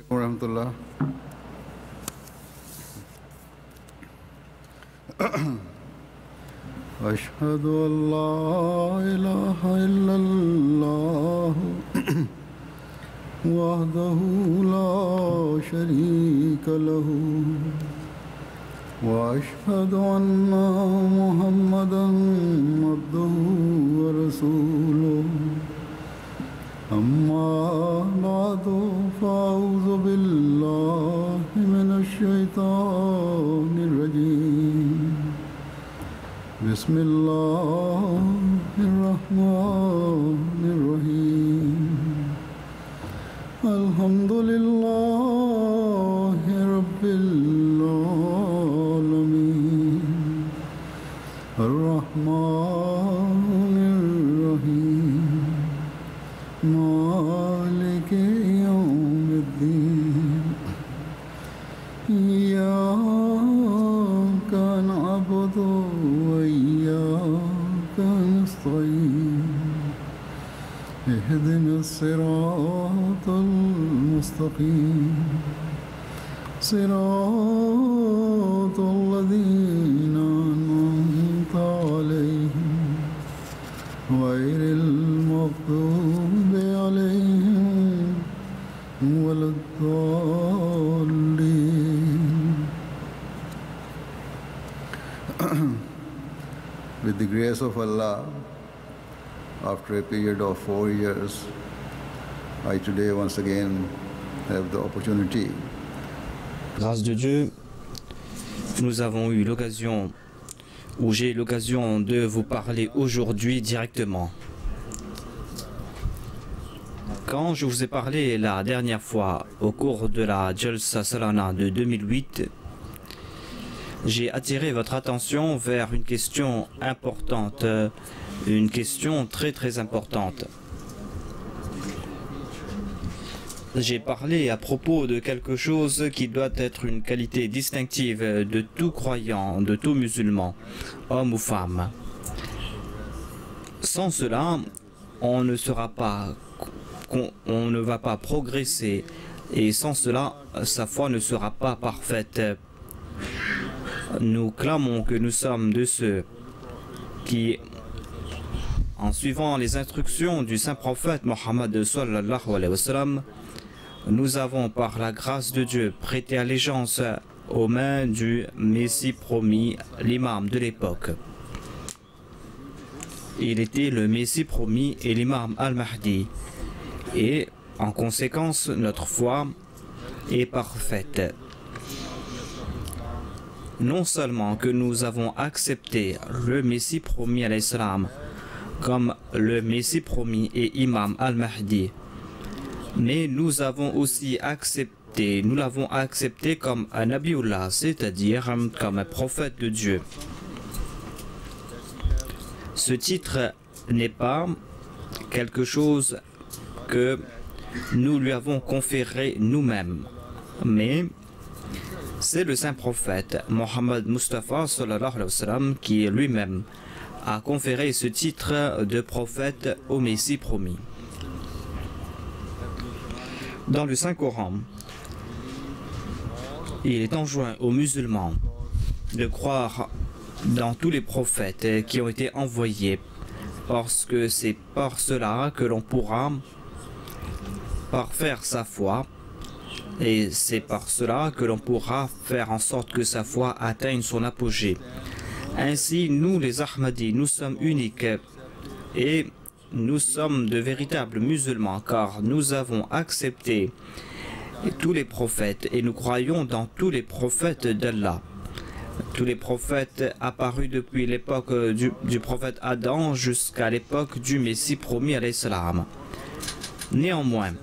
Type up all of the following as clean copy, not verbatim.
warahmatullah. Ashhadu an la ilaha illallah wahdahu la sharika lahu wa ashhadu anna Muhammadan abduhu wa rasuluhu. أما بعد فأعوذ بالله من الشيطان الرجيم بسم الله الرحمن الرحيم الحمد لله رب العالمين الرحمن الرحيم مالك يوم الدين إياك نعبد وإياك نستعين اهدنا الصراط المستقيم صراط الذين أنعمت عليهم غير المغضوب عليهم ولا الضالين. With the grace of Allah, after a period of 4 years, I today once again have the opportunity. Grâce de Dieu, nous avons eu l'occasion, ou j'ai l'occasion de vous parler aujourd'hui directement. Quand je vous ai parlé la dernière fois au cours de la Jalsa Salana de 2008, j'ai attiré votre attention vers une question importante, une question très importante. J'ai parlé à propos de quelque chose qui doit être une qualité distinctive de tout croyant, de tout musulman, homme ou femme. Sans cela, on ne va pas progresser, et sans cela, sa foi ne sera pas parfaite. Nous clamons que nous sommes de ceux qui, en suivant les instructions du saint prophète Mohammed sallallahu alayhi wa sallam, nous avons par la grâce de Dieu prêté allégeance aux mains du Messie promis, l'imam de l'époque. Il était le Messie promis et l'imam al-Mahdi. Et en conséquence, notre foi est parfaite. Non seulement que nous avons accepté le Messie promis alayhi salam comme le Messie promis et imam al-Mahdi, mais nous avons aussi accepté, nous l'avons accepté comme un Nabiullah, c'est-à-dire comme un prophète de Dieu. Ce titre n'est pas quelque chose que nous lui avons conféré nous-mêmes, mais c'est le saint prophète Mohammed Mustafa sallallahu alayhi wa sallam qui lui-même a conféré ce titre de prophète au Messie promis. Dans le Saint-Coran, il est enjoint aux musulmans de croire dans tous les prophètes qui ont été envoyés, parce que c'est par cela que l'on pourra parfaire sa foi, et c'est par cela que l'on pourra faire en sorte que sa foi atteigne son apogée. Ainsi, nous les Ahmadis, nous sommes uniques et nous sommes de véritables musulmans, car nous avons accepté tous les prophètes et nous croyons dans tous les prophètes d'Allah. Tous les prophètes apparus depuis l'époque du prophète Adam jusqu'à l'époque du Messie promis alayhi salam. Néanmoins,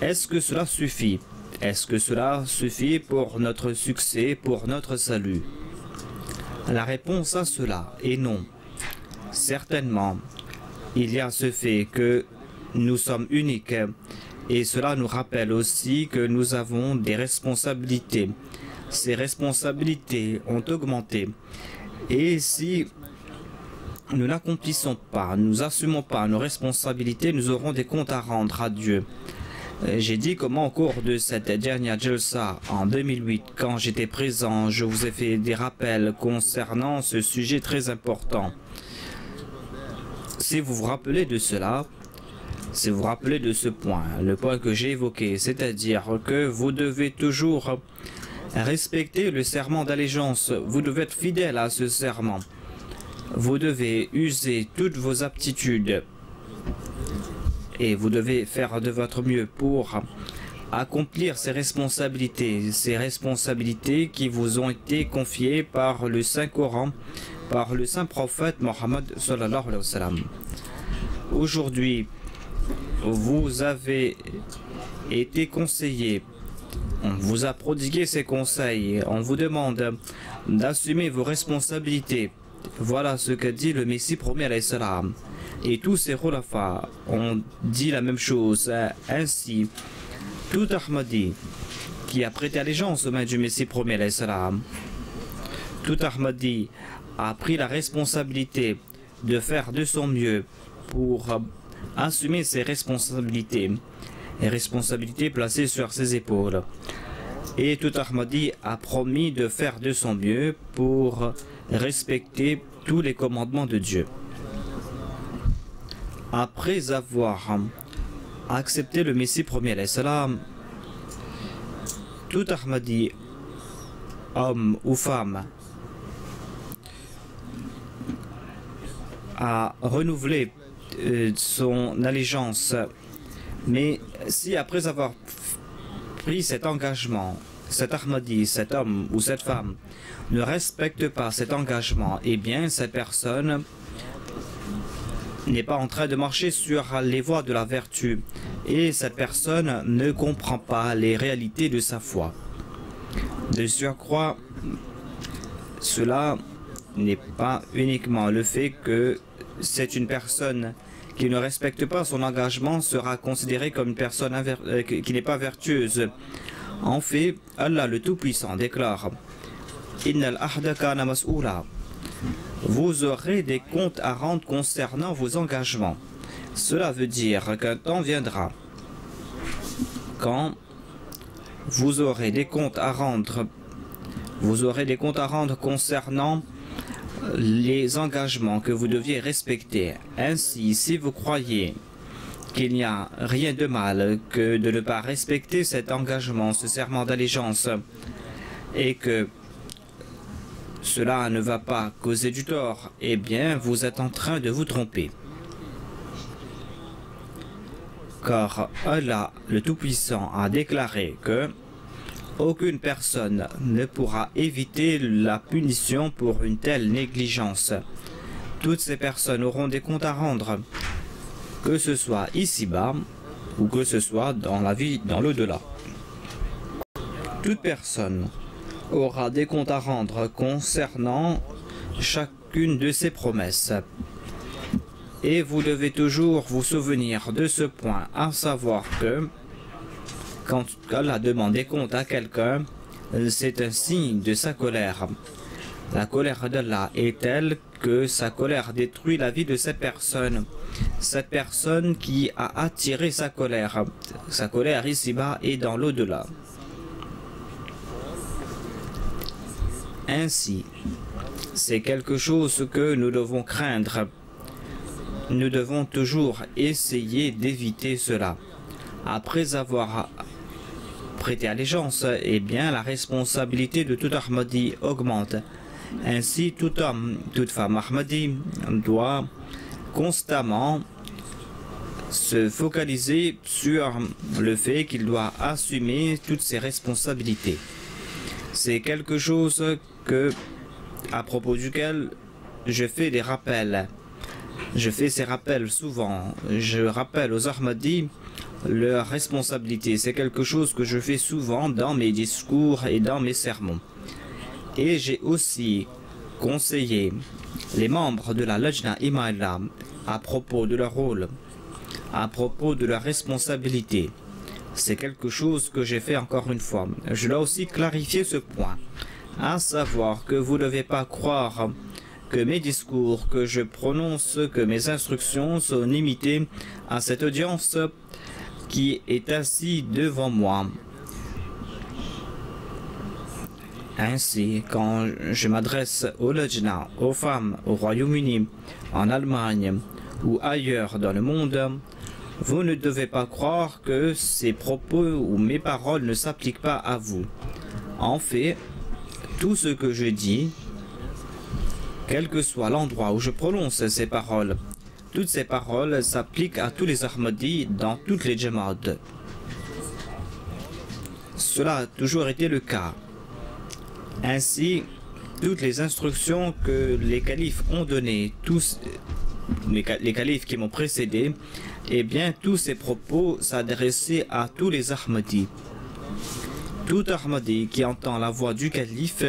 est-ce que cela suffit? Est-ce que cela suffit pour notre succès, pour notre salut? La réponse à cela est non. Certainement, il y a ce fait que nous sommes uniques Et cela nous rappelle aussi que nous avons des responsabilités. Ces responsabilités ont augmenté. Et si nous n'accomplissons pas, nous n'assumons pas nos responsabilités, nous aurons des comptes à rendre à Dieu. J'ai dit comment au cours de cette dernière Jalsa en 2008, quand j'étais présent, je vous ai fait des rappels concernant ce sujet très important. Si vous vous rappelez de cela, si vous vous rappelez de ce point, le point que j'ai évoqué, c'est-à-dire que vous devez toujours respecter le serment d'allégeance, vous devez être fidèle à ce serment. Vous devez user toutes vos aptitudes et vous devez faire de votre mieux pour accomplir ces responsabilités qui vous ont été confiées par le Saint-Coran, par le Saint-Prophète Mohammed sallallahu alayhi wa sallam. Aujourd'hui, vous avez été conseillé, on vous a prodigué ces conseils, on vous demande d'assumer vos responsabilités. Voilà ce que dit le Messie promis alayhi salam. Et tous ces khulafas ont dit la même chose. Ainsi, tout Ahmadi qui a prêté allégeance aux mains du Messie promis alayhi salam, tout Ahmadi a pris la responsabilité de faire de son mieux pour assumer ses responsabilités, les responsabilités placées sur ses épaules. Et tout Ahmadi a promis de faire de son mieux pour respecter tous les commandements de Dieu. Après avoir accepté le Messie premier alayhi salam, tout Ahmadi, homme ou femme, a renouvelé son allégeance. Mais si après avoir pris cet engagement, cet Ahmadi, cet homme ou cette femme ne respecte pas cet engagement, eh bien cette personne n'est pas en train de marcher sur les voies de la vertu et cette personne ne comprend pas les réalités de sa foi. De surcroît, cela n'est pas uniquement le fait que c'est une personne qui ne respecte pas son engagement sera considérée comme une personne qui n'est pas vertueuse. En fait, Allah le Tout-Puissant déclare « Innal ahda kana mas'oula » Vous aurez des comptes à rendre concernant vos engagements. Cela veut dire qu'un temps viendra quand vous aurez des comptes à rendre. Vous aurez des comptes à rendre concernant les engagements que vous deviez respecter. Ainsi, si vous croyez qu'il n'y a rien de mal que de ne pas respecter cet engagement, ce serment d'allégeance, et que cela ne va pas causer du tort, eh bien, vous êtes en train de vous tromper. Car Allah, le Tout-Puissant, a déclaré que aucune personne ne pourra éviter la punition pour une telle négligence. Toutes ces personnes auront des comptes à rendre, que ce soit ici-bas ou que ce soit dans la vie, dans l'au-delà. Toute personne aura des comptes à rendre concernant chacune de ses promesses. Et vous devez toujours vous souvenir de ce point, à savoir que quand Allah demande des comptes à quelqu'un, c'est un signe de sa colère. La colère d'Allah est telle que sa colère détruit la vie de cette personne qui a attiré sa colère ici-bas et dans l'au-delà. Ainsi, c'est quelque chose que nous devons craindre. Nous devons toujours essayer d'éviter cela. Après avoir prêté allégeance, eh bien la responsabilité de tout Ahmadi augmente. Ainsi, tout homme, toute femme Ahmadi doit constamment se focaliser sur le fait qu'il doit assumer toutes ses responsabilités. C'est quelque chose à propos duquel je fais des rappels. Je fais ces rappels souvent. Je rappelle aux Ahmadis leurs responsabilités. C'est quelque chose que je fais souvent dans mes discours et dans mes sermons. Et j'ai aussi conseillé les membres de la Lajna Imam à propos de leur rôle, à propos de leur responsabilité. C'est quelque chose que j'ai fait encore une fois. Je dois aussi clarifier ce point, à savoir que vous ne devez pas croire que mes discours, que je prononce, que mes instructions sont limitées à cette audience qui est assise devant moi. Ainsi, quand je m'adresse aux Lajna, aux femmes, au Royaume-Uni, en Allemagne ou ailleurs dans le monde, vous ne devez pas croire que ces propos ou mes paroles ne s'appliquent pas à vous. En fait, tout ce que je dis, quel que soit l'endroit où je prononce ces paroles, toutes ces paroles s'appliquent à tous les Ahmadis dans toutes les Jamaat. Cela a toujours été le cas. Ainsi, toutes les instructions que les califes ont données, tous les califes qui m'ont précédé, eh bien, tous ces propos s'adressaient à tous les Ahmadis. Tout Ahmadi qui entend la voix du calife,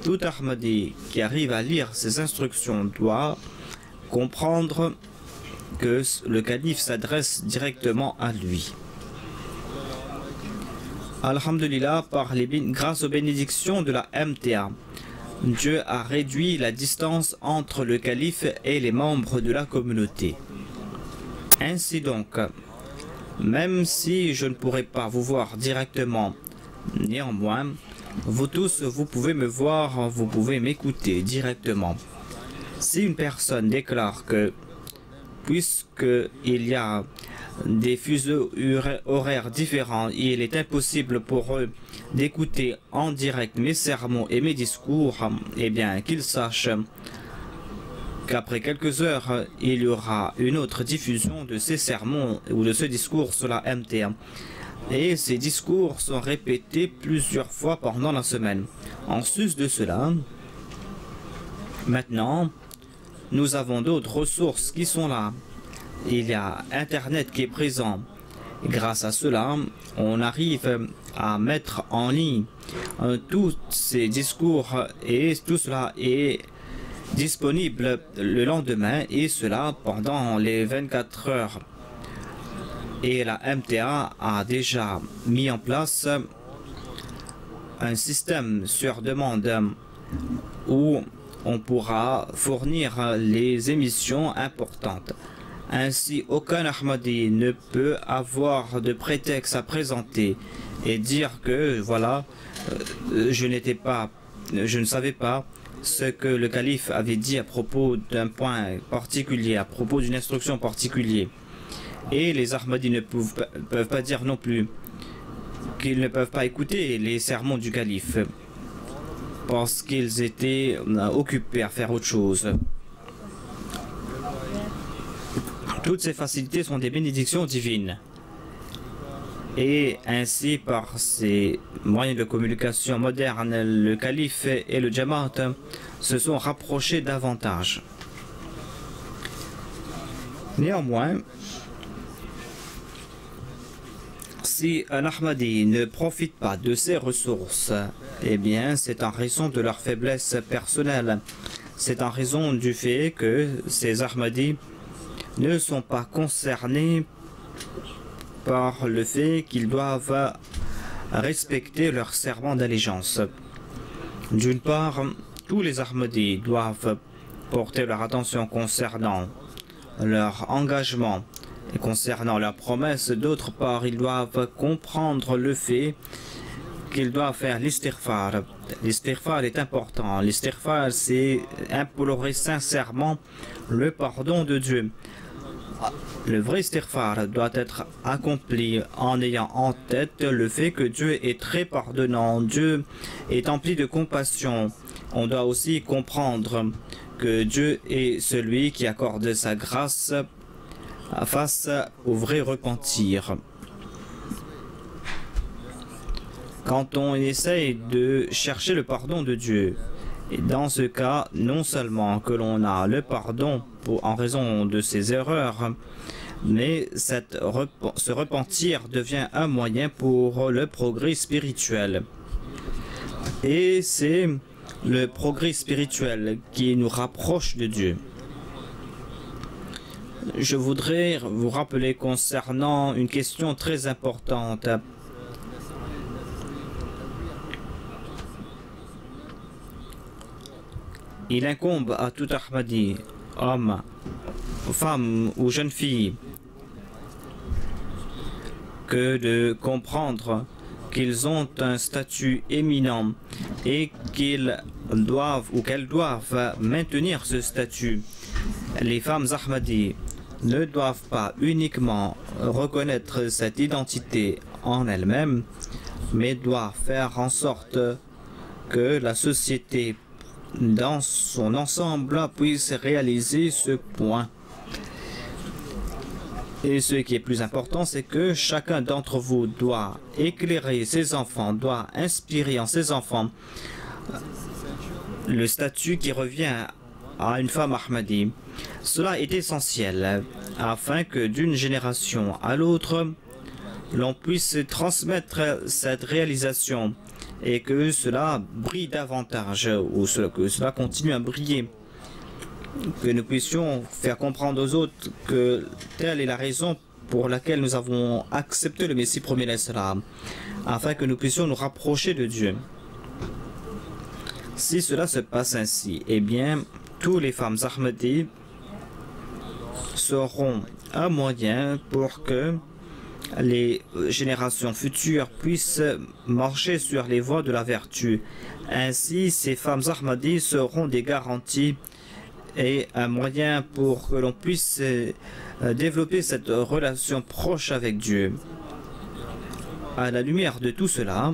tout Ahmadi qui arrive à lire ces instructions doit comprendre que le calife s'adresse directement à lui. Alhamdulillah, grâce aux bénédictions de la MTA, Dieu a réduit la distance entre le calife et les membres de la communauté. Ainsi donc, même si je ne pourrai pas vous voir directement, néanmoins, vous tous, vous pouvez me voir, vous pouvez m'écouter directement. Si une personne déclare que, puisqu'il y a des fuseaux horaires différents, il est impossible pour eux d'écouter en direct mes sermons et mes discours, eh bien qu'ils sachent qu'après quelques heures, il y aura une autre diffusion de ces sermons ou de ce discours sur la MTA. Et ces discours sont répétés plusieurs fois pendant la semaine. En sus de cela, maintenant, nous avons d'autres ressources qui sont là. Il y a Internet qui est présent. Et grâce à cela, on arrive à mettre en ligne tous ces discours et tout cela est disponible le lendemain et cela pendant les 24 heures. Et la MTA a déjà mis en place un système sur demande où on pourra fournir les émissions importantes. Ainsi, aucun Ahmadi ne peut avoir de prétexte à présenter et dire que voilà, je ne savais pas ce que le calife avait dit à propos d'un point particulier, à propos d'une instruction particulière. Et les Ahmadis ne peuvent pas dire non plus qu'ils ne peuvent pas écouter les sermons du calife parce qu'ils étaient occupés à faire autre chose. Toutes ces facilités sont des bénédictions divines. Et ainsi, par ces moyens de communication modernes, le calife et le Jamaat se sont rapprochés davantage. Néanmoins, si un Ahmadi ne profite pas de ces ressources, eh bien, c'est en raison de leur faiblesse personnelle. C'est en raison du fait que ces Ahmadis ne sont pas concernés par le fait qu'ils doivent respecter leur serment d'allégeance. D'une part, tous les Ahmadis doivent porter leur attention concernant leur engagement et concernant leurs promesses. D'autre part, ils doivent comprendre le fait qu'ils doivent faire l'istighfar. L'istighfar est important. L'istighfar, c'est implorer sincèrement le pardon de Dieu. Le vrai istighfar doit être accompli en ayant en tête le fait que Dieu est très pardonnant, Dieu est empli de compassion. On doit aussi comprendre que Dieu est celui qui accorde sa grâce face au vrai repentir. Quand on essaye de chercher le pardon de Dieu, et dans ce cas, non seulement que l'on a le pardon en raison de ses erreurs, mais ce repentir devient un moyen pour le progrès spirituel. Et c'est le progrès spirituel qui nous rapproche de Dieu. Je voudrais vous rappeler concernant une question très importante. Il incombe à tout Ahmadi, homme, femme ou jeune fille, que de comprendre qu'ils ont un statut éminent et qu'ils doivent ou qu'elles doivent maintenir ce statut. Les femmes Ahmadi ne doivent pas uniquement reconnaître cette identité en elles-mêmes, mais doivent faire en sorte que la société dans son ensemble puisse réaliser ce point. Et ce qui est plus important, c'est que chacun d'entre vous doit éclairer ses enfants, doit inspirer en ses enfants le statut qui revient à une femme Ahmadi. Cela est essentiel afin que d'une génération à l'autre, l'on puisse transmettre cette réalisation et que cela brille davantage ou que cela continue à briller. Que nous puissions faire comprendre aux autres que telle est la raison pour laquelle nous avons accepté le Messie premier l'Islam, afin que nous puissions nous rapprocher de Dieu. Si cela se passe ainsi, eh bien, tous les femmes Ahmadi seront un moyen pour que les générations futures puissent marcher sur les voies de la vertu. Ainsi, ces femmes Ahmadi seront des garanties et un moyen pour que l'on puisse développer cette relation proche avec Dieu. À la lumière de tout cela,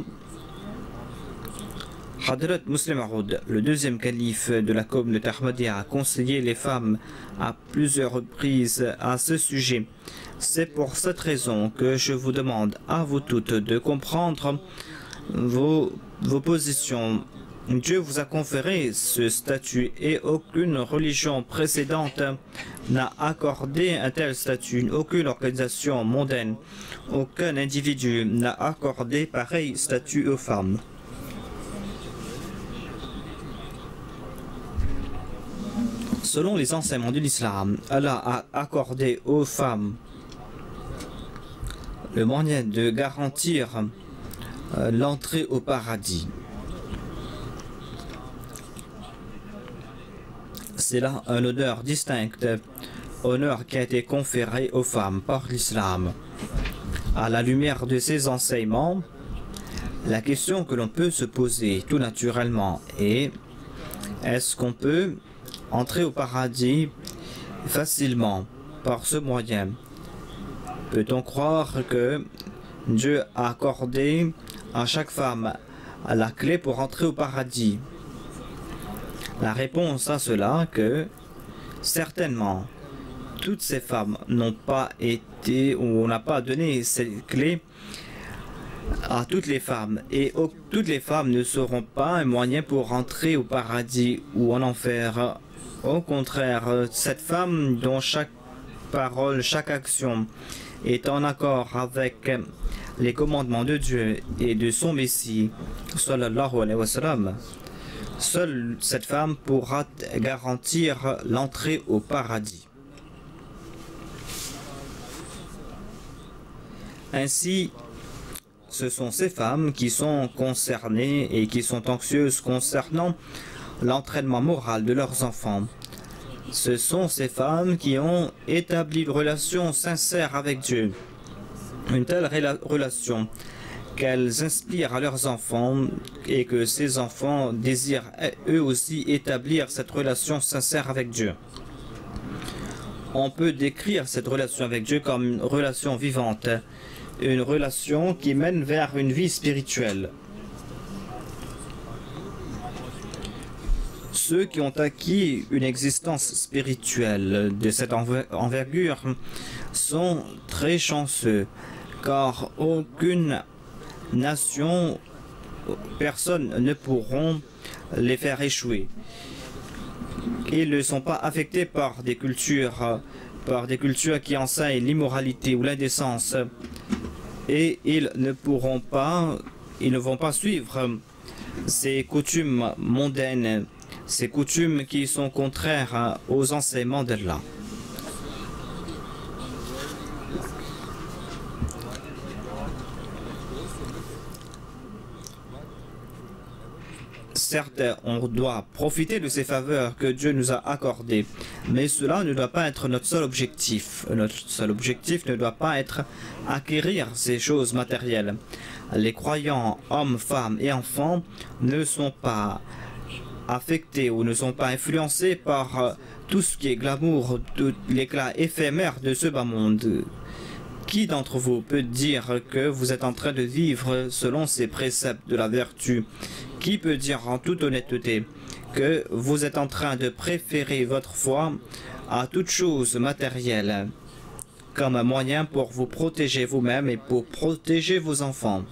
Hadrat Muslim Maud, le deuxième calife de la communauté Ahmadiyya, a conseillé les femmes à plusieurs reprises à ce sujet. C'est pour cette raison que je vous demande à vous toutes de comprendre vos positions. Dieu vous a conféré ce statut et aucune religion précédente n'a accordé un tel statut. Aucune organisation mondaine, aucun individu n'a accordé pareil statut aux femmes. Selon les enseignements de l'islam, Allah a accordé aux femmes le moyen de garantir l'entrée au paradis. C'est là un honneur distinct, honneur qui a été conféré aux femmes par l'islam. À la lumière de ces enseignements, la question que l'on peut se poser tout naturellement est: est-ce qu'on peut entrer au paradis facilement par ce moyen? Peut-on croire que Dieu a accordé à chaque femme la clé pour entrer au paradis? La réponse à cela est que certainement toutes ces femmes n'ont pas été ou on n'a pas donné ces clés à toutes les femmes et toutes les femmes ne seront pas un moyen pour entrer au paradis ou en enfer. Au contraire, cette femme dont chaque parole, chaque action est en accord avec les commandements de Dieu et de son Messie, sallallahu alayhi wa sallam, seule cette femme pourra garantir l'entrée au paradis. Ainsi, ce sont ces femmes qui sont concernées et qui sont anxieuses concernant l'entraînement moral de leurs enfants. Ce sont ces femmes qui ont établi une relation sincère avec Dieu. Une telle relation qu'elles inspirent à leurs enfants et que ces enfants désirent eux aussi établir cette relation sincère avec Dieu. On peut décrire cette relation avec Dieu comme une relation vivante, une relation qui mène vers une vie spirituelle. Ceux qui ont acquis une existence spirituelle de cette envergure sont très chanceux, car aucune nation, personne ne pourront les faire échouer. Ils ne sont pas affectés par des cultures qui enseignent l'immoralité ou l'indécence, et ils ne vont pas suivre ces coutumes mondaines, ces coutumes qui sont contraires aux enseignements d'Allah. certes, on doit profiter de ces faveurs que Dieu nous a accordées, mais cela ne doit pas être notre seul objectif. Notre seul objectif ne doit pas être acquérir ces choses matérielles. Les croyants, hommes, femmes et enfants, ne sont pas affectés ou ne sont pas influencés par tout ce qui est glamour, tout l'éclat éphémère de ce bas monde. Qui d'entre vous peut dire que vous êtes en train de vivre selon ces préceptes de la vertu? Qui peut dire en toute honnêteté que vous êtes en train de préférer votre foi à toute chose matérielle comme un moyen pour vous protéger vous-même et pour protéger vos enfants?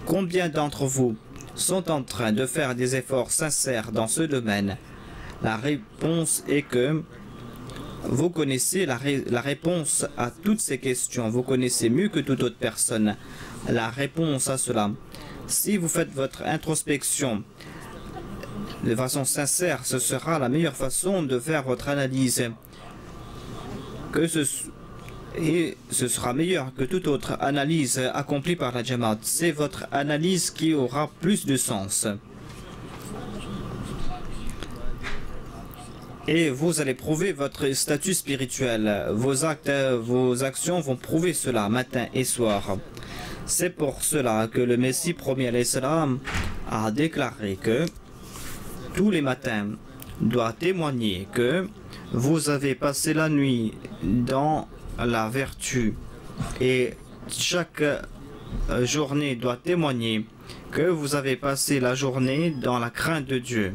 Combien d'entre vous sont en train de faire des efforts sincères dans ce domaine? La réponse est que vous connaissez la réponse à toutes ces questions. Vous connaissez mieux que toute autre personne la réponse à cela. Si vous faites votre introspection de façon sincère, ce sera la meilleure façon de faire votre analyse. Et ce sera meilleur que toute autre analyse accomplie par la Jamaat. C'est votre analyse qui aura plus de sens. Et vous allez prouver votre statut spirituel. Vos actes, vos actions vont prouver cela matin et soir. C'est pour cela que le Messie premier alayhi salam a déclaré que tous les matins doit témoigner que vous avez passé la nuit dans la vertu et chaque journée doit témoigner que vous avez passé la journée dans la crainte de Dieu.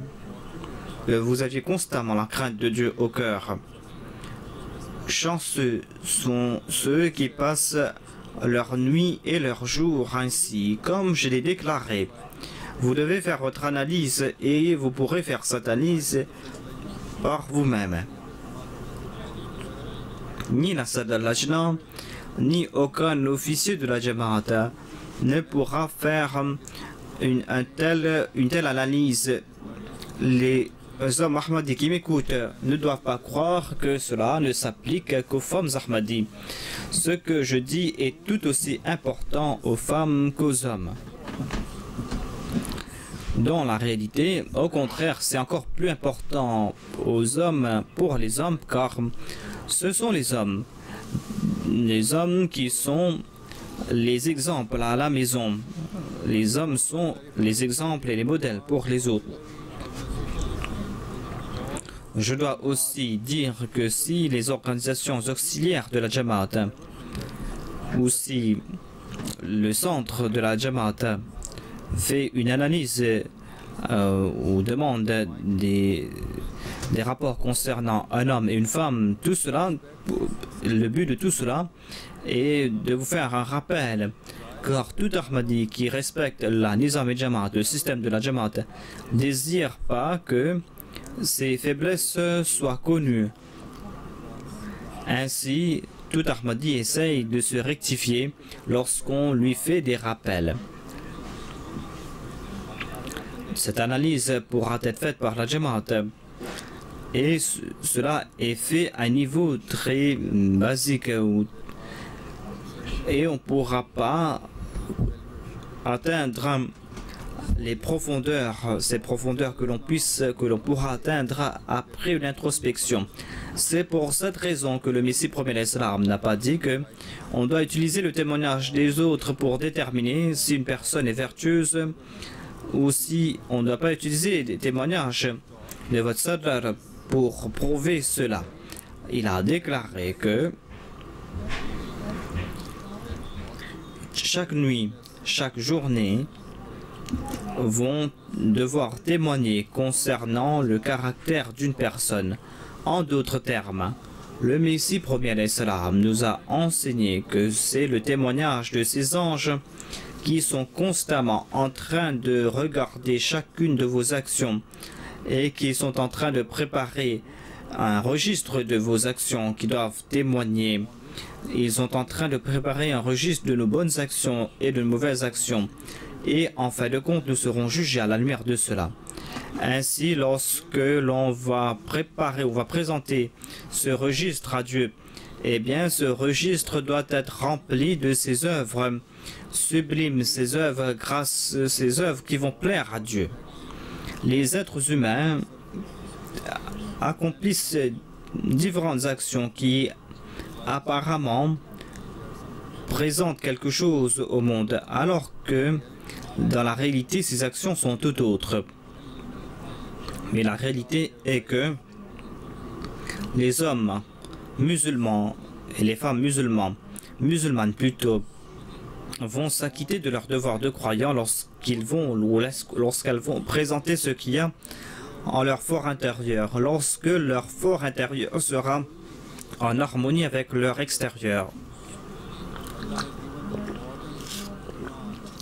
Vous aviez constamment la crainte de Dieu au cœur. Chanceux sont ceux qui passent leur nuit et leur jour ainsi, comme je l'ai déclaré. Vous devez faire votre analyse et vous pourrez faire cette analyse par vous-même. Ni la Sada al-Lajna, ni aucun officier de la Jamaat ne pourra faire une telle analyse. Les hommes Ahmadis qui m'écoutent ne doivent pas croire que cela ne s'applique qu'aux femmes Ahmadis. Ce que je dis est tout aussi important aux femmes qu'aux hommes. Dans la réalité, au contraire, c'est encore plus important aux hommes, pour les hommes, car ce sont les hommes qui sont les exemples à la maison. Les hommes sont les exemples et les modèles pour les autres. Je dois aussi dire que si les organisations auxiliaires de la Jamaat ou si le centre de la Jamaat fait une analyse ou demande des rapports concernant un homme et une femme, tout cela, le but de tout cela est de vous faire un rappel, car tout Ahmadi qui respecte la Nizam et Jamaat, le système de la Jamaat, désire pas que ses faiblesses soient connues. Ainsi, tout Ahmadi essaye de se rectifier lorsqu'on lui fait des rappels. Cette analyse pourra être faite par la Jamaat et cela est fait à un niveau très basique et on ne pourra pas atteindre les profondeurs, ces profondeurs que l'on pourra atteindre après l'introspection. C'est pour cette raison que le Messie premier l'Islam n'a pas dit que on doit utiliser le témoignage des autres pour déterminer si une personne est vertueuse ou si on ne doit pas utiliser des témoignages de votre sadr pour prouver cela. Il a déclaré que chaque nuit, chaque journée, vont devoir témoigner concernant le caractère d'une personne. En d'autres termes, le Messie premier alayhi salam nous a enseigné que c'est le témoignage de ces anges qui sont constamment en train de regarder chacune de vos actions et qui sont en train de préparer un registre de vos actions qui doivent témoigner. Ils sont en train de préparer un registre de nos bonnes actions et de nos mauvaises actions. Et en fin de compte, nous serons jugés à la lumière de cela. Ainsi, lorsque l'on va préparer ou va présenter ce registre à Dieu, eh bien, ce registre doit être rempli de ces œuvres sublimes, ces œuvres qui vont plaire à Dieu. Les êtres humains accomplissent différentes actions qui apparemment présentent quelque chose au monde, alors que dans la réalité, ces actions sont tout autres. Mais la réalité est que les hommes musulmans et les femmes musulmanes plutôt, vont s'acquitter de leur devoir de croyant lorsqu'elles vont présenter ce qu'il y a en leur fort intérieur, lorsque leur fort intérieur sera en harmonie avec leur extérieur.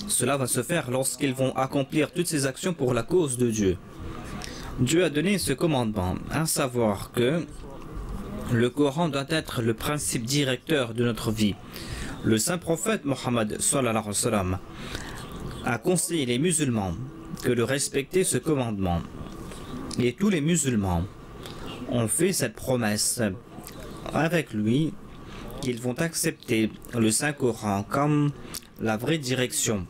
Cela va se faire lorsqu'ils vont accomplir toutes ces actions pour la cause de Dieu. Dieu a donné ce commandement, à savoir que le Coran doit être le principe directeur de notre vie. Le saint prophète Mohammed sallallahu alayhi wa sallam a conseillé les musulmans que de respecter ce commandement. Et tous les musulmans ont fait cette promesse avec lui qu'ils vont accepter le Saint-Coran comme la vraie direction.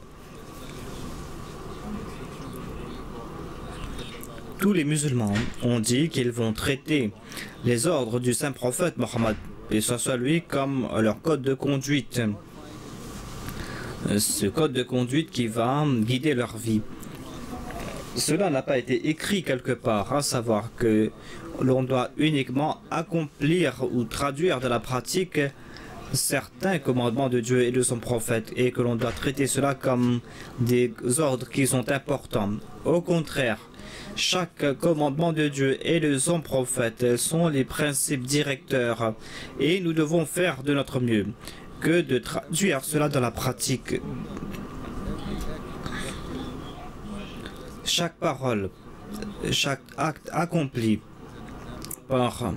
Tous les musulmans ont dit qu'ils vont traiter les ordres du saint prophète Mohammed, et ce soit lui, comme leur code de conduite. Ce code de conduite qui va guider leur vie. Cela n'a pas été écrit quelque part, à savoir que l'on doit uniquement accomplir ou traduire de la pratique certains commandements de Dieu et de son prophète, et que l'on doit traiter cela comme des ordres qui sont importants. Au contraire, chaque commandement de Dieu et de son prophète sont les principes directeurs, et nous devons faire de notre mieux que de traduire cela dans la pratique. Chaque parole, chaque acte accompli par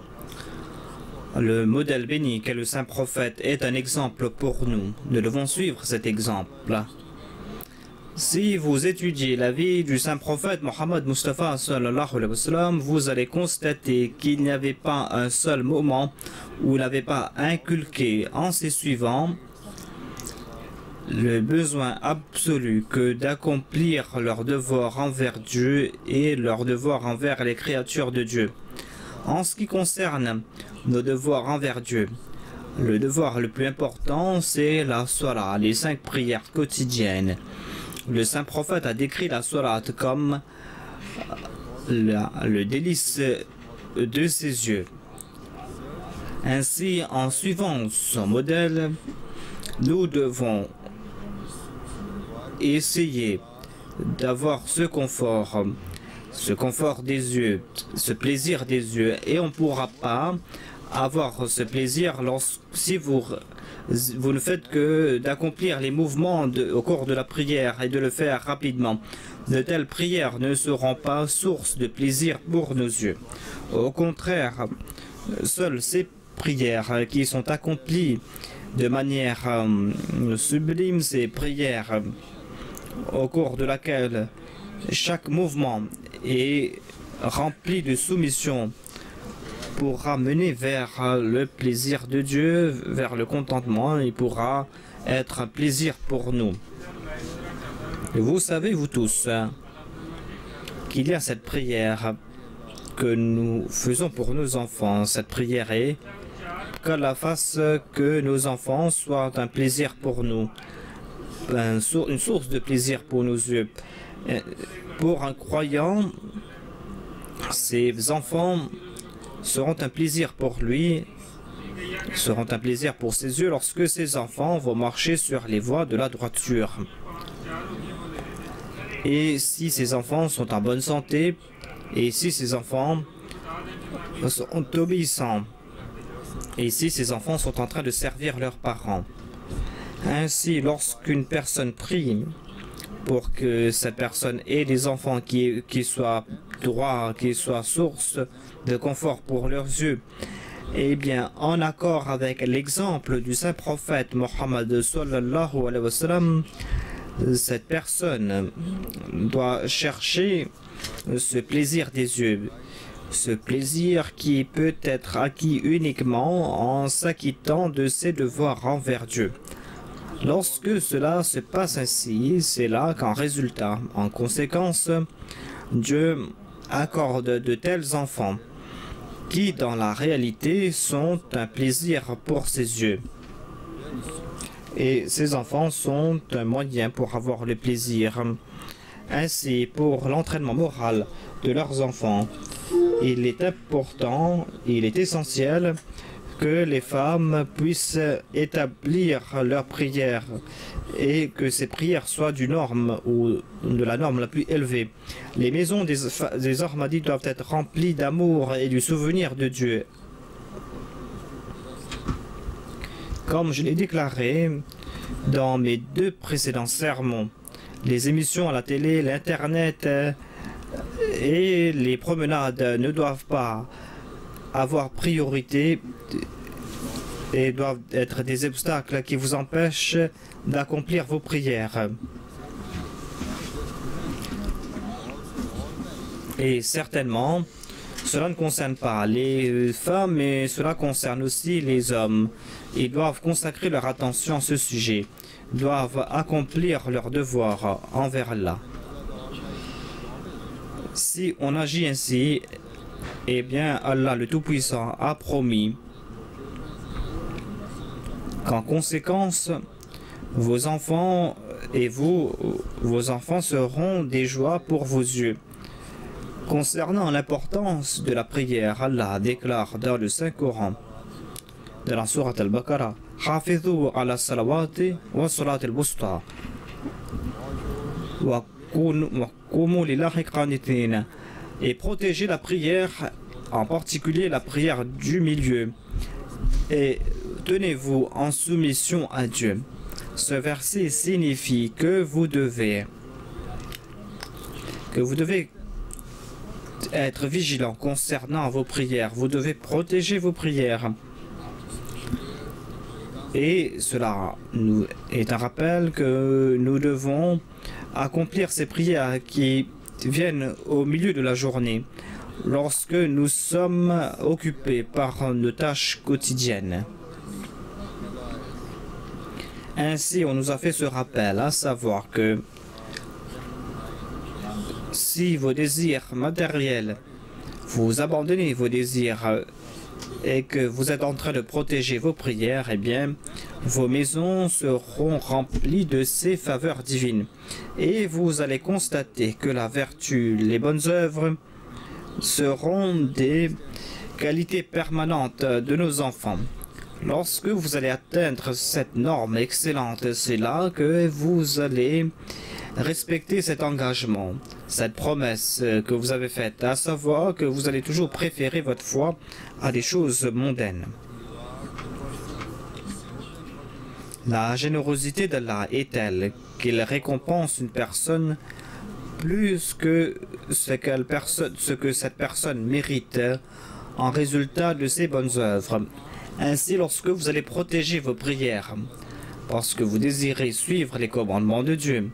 le modèle béni qu'est le saint prophète est un exemple pour nous. Nous devons suivre cet exemple. Si vous étudiez la vie du saint prophète Mohammed Mustafa sallallahu alayhi wa sallam, vous allez constater qu'il n'y avait pas un seul moment où il n'avait pas inculqué en ses suivants le besoin absolu que d'accomplir leur devoir envers Dieu et leur devoir envers les créatures de Dieu. En ce qui concerne nos devoirs envers Dieu, le devoir le plus important, c'est la salat, les 5 prières quotidiennes. Le saint prophète a décrit la salat comme le délice de ses yeux. Ainsi, en suivant son modèle, nous devons essayer d'avoir ce confort des yeux, ce plaisir des yeux, et on ne pourra pas avoir ce plaisir si vous ne faites que d'accomplir les mouvements au cours de la prière et de le faire rapidement. De telles prières ne seront pas source de plaisir pour nos yeux. Au contraire, seules ces prières qui sont accomplies de manière sublime, ces prières au cours de laquelle chaque mouvement est rempli de soumission, pourra mener vers le plaisir de Dieu, vers le contentement, et pourra être un plaisir pour nous. Vous savez, vous tous, qu'il y a cette prière que nous faisons pour nos enfants. Cette prière est qu'Allah fasse que nos enfants soient un plaisir pour nous, une source de plaisir pour nos yeux. Pour un croyant, ces enfants seront un plaisir pour lui, seront un plaisir pour ses yeux lorsque ces enfants vont marcher sur les voies de la droiture. Et si ces enfants sont en bonne santé, et si ces enfants sont obéissants, et si ces enfants sont en train de servir leurs parents. Ainsi, lorsqu'une personne prie pour que cette personne ait des enfants qui soient droits, qui soient source de confort pour leurs yeux, eh bien, en accord avec l'exemple du saint prophète Mohammed sallallahu alayhi wa sallam, cette personne doit chercher ce plaisir des yeux, ce plaisir qui peut être acquis uniquement en s'acquittant de ses devoirs envers Dieu. Lorsque cela se passe ainsi, c'est là qu'en résultat, en conséquence, Dieu accorde de tels enfants qui, dans la réalité, sont un plaisir pour ses yeux. Et ces enfants sont un moyen pour avoir le plaisir. Ainsi, pour l'entraînement moral de leurs enfants, il est important, il est essentiel que les femmes puissent établir leurs prières et que ces prières soient du norme ou de la norme la plus élevée. Les maisons des Ahmadis doivent être remplies d'amour et du souvenir de Dieu. Comme je l'ai déclaré dans mes 2 précédents sermons, les émissions à la télé, l'Internet et les promenades ne doivent pas avoir priorité et doivent être des obstacles qui vous empêchent d'accomplir vos prières. Et certainement, cela ne concerne pas les femmes, mais cela concerne aussi les hommes. Ils doivent consacrer leur attention à ce sujet, doivent accomplir leur devoir envers Allah. Si on agit ainsi, eh bien Allah le Tout-Puissant a promis qu'en conséquence, vos enfants et vous, vos enfants seront des joies pour vos yeux. Concernant l'importance de la prière, Allah déclare dans le Saint-Coran, dans la sourate Al-Baqarah, « Hafidhu ala salawati wa salat al-busta wa kumu lillahi qanitin » et protégez la prière, en particulier la prière du milieu, et tenez-vous en soumission à Dieu. Ce verset signifie que vous devez être vigilant concernant vos prières. Vous devez protéger vos prières. Et cela nous est un rappel que nous devons accomplir ces prières qui viennent au milieu de la journée, lorsque nous sommes occupés par nos tâches quotidiennes. Ainsi, on nous a fait ce rappel, à savoir que si vos désirs matériels, vous abandonnez vos désirs et que vous êtes en train de protéger vos prières, eh bien, vos maisons seront remplies de ces faveurs divines. Et vous allez constater que la vertu, les bonnes œuvres seront des qualités permanentes de nos enfants. Lorsque vous allez atteindre cette norme excellente, c'est là que vous allez respecter cet engagement, cette promesse que vous avez faite, à savoir que vous allez toujours préférer votre foi à des choses mondaines. La générosité d'Allah est telle qu'il récompense une personne plus que ce que cette personne mérite en résultat de ses bonnes œuvres. Ainsi, lorsque vous allez protéger vos prières, parce que vous désirez suivre les commandements de Dieu,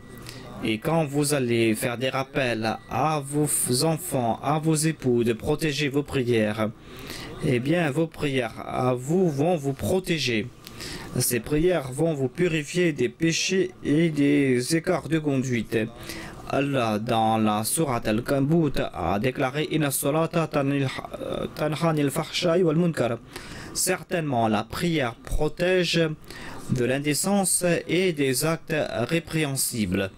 et quand vous allez faire des rappels à vos enfants, à vos époux de protéger vos prières, eh bien vos prières à vous vont vous protéger. Ces prières vont vous purifier des péchés et des écarts de conduite. Allah, dans la sourate Al-Kambut, a déclaré « Inna salata tanhanil fahsha'i wal munkar ». Certainement, la prière protège de l'indécence et des actes répréhensibles.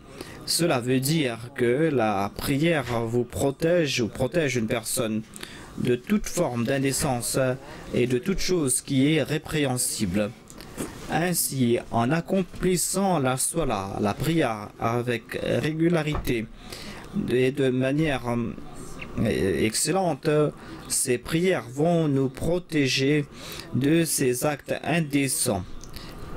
Cela veut dire que la prière vous protège ou protège une personne de toute forme d'indécence et de toute chose qui est répréhensible. Ainsi, en accomplissant la salat, la prière avec régularité et de manière excellente, ces prières vont nous protéger de ces actes indécents.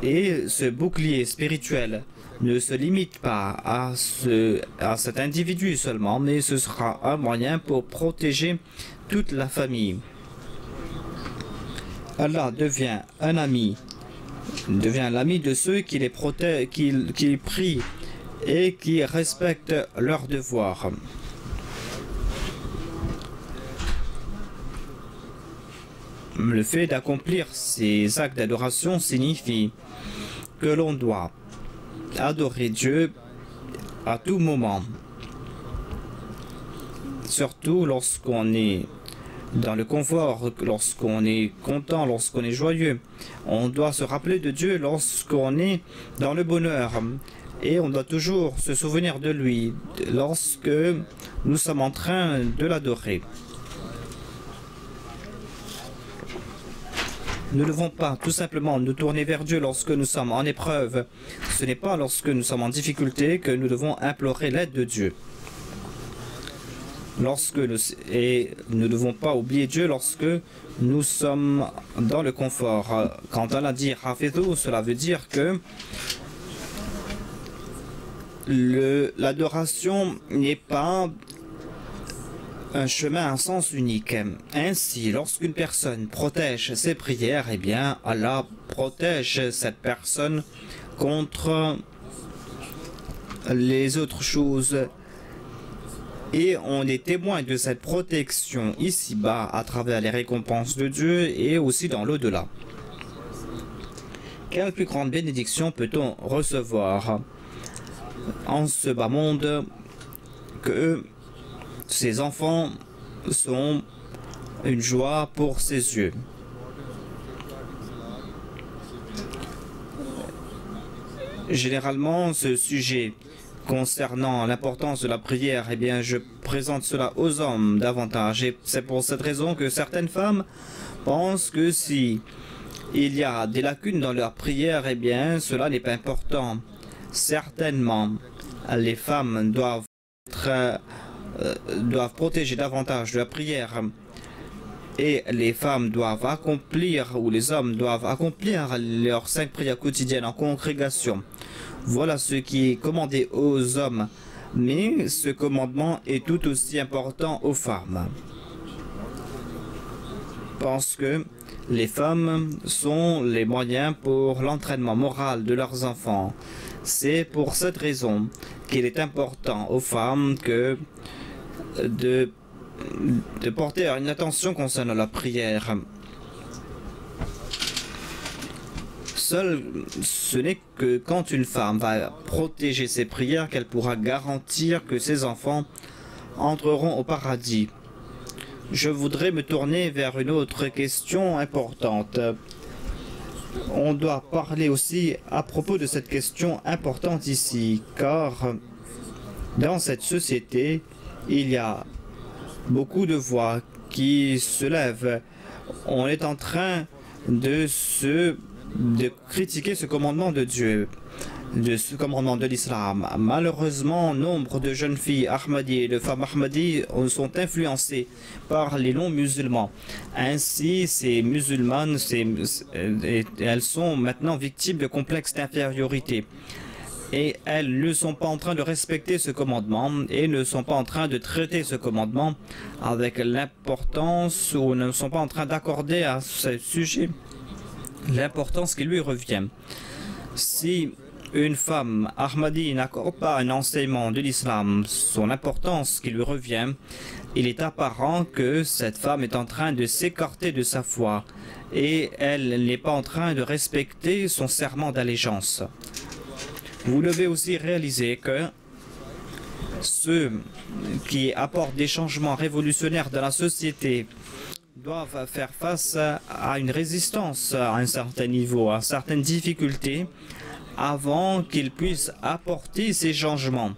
Et ce bouclier spirituel ne se limite pas à cet individu seulement, mais ce sera un moyen pour protéger toute la famille. Allah devient un ami, devient l'ami de ceux qui les protègent, qui prient et qui respectent leurs devoirs. Le fait d'accomplir ces actes d'adoration signifie que l'on doit adorer Dieu à tout moment. surtout lorsqu'on est dans le confort, lorsqu'on est content, lorsqu'on est joyeux. On doit se rappeler de Dieu lorsqu'on est dans le bonheur. Et on doit toujours se souvenir de lui lorsque nous sommes en train de l'adorer. Nous ne devons pas tout simplement nous tourner vers Dieu lorsque nous sommes en épreuve. Ce n'est pas lorsque nous sommes en difficulté que nous devons implorer l'aide de Dieu. Et nous ne devons pas oublier Dieu lorsque nous sommes dans le confort. Quand Allah dit Hafidhu, cela veut dire que l'adoration n'est pas un chemin à sens unique. Ainsi, lorsqu'une personne protège ses prières, eh bien, Allah protège cette personne contre les autres choses. Et on est témoin de cette protection ici-bas à travers les récompenses de Dieu et aussi dans l'au-delà. Quelle plus grande bénédiction peut-on recevoir en ce bas monde que ses enfants sont une joie pour ses yeux. Généralement, ce sujet concernant l'importance de la prière, eh bien, je présente cela aux hommes davantage. Et c'est pour cette raison que certaines femmes pensent que si il y a des lacunes dans leur prière, eh bien, cela n'est pas important. Certainement, les femmes doivent protéger davantage leur prière et les femmes doivent accomplir, ou les hommes doivent accomplir leurs 5 prières quotidiennes en congrégation. Voilà ce qui est commandé aux hommes, mais ce commandement est tout aussi important aux femmes. Parce que les femmes sont les moyens pour l'entraînement moral de leurs enfants. C'est pour cette raison qu'il est important aux femmes de porter une attention concernant la prière. Ce n'est que quand une femme va protéger ses prières qu'elle pourra garantir que ses enfants entreront au paradis. Je voudrais me tourner vers une autre question importante. On doit parler aussi à propos de cette question importante ici, car dans cette société, il y a beaucoup de voix qui se lèvent. On est en train de critiquer ce commandement de Dieu, de ce commandement de l'islam. Malheureusement, nombre de jeunes filles ahmadis et de femmes ahmadis sont influencées par les non-musulmans. Ainsi, ces musulmanes, elles sont maintenant victimes de complexes d'infériorité. Et elles ne sont pas en train de respecter ce commandement et ne sont pas en train de traiter ce commandement avec l'importance, ou ne sont pas en train d'accorder à ce sujet l'importance qui lui revient. Si une femme ahmadi n'accorde pas un enseignement de l'islam son importance qui lui revient, il est apparent que cette femme est en train de s'écarter de sa foi et elle n'est pas en train de respecter son serment d'allégeance. Vous devez aussi réaliser que ceux qui apportent des changements révolutionnaires dans la société doivent faire face à une résistance à un certain niveau, à certaines difficultés, avant qu'ils puissent apporter ces changements.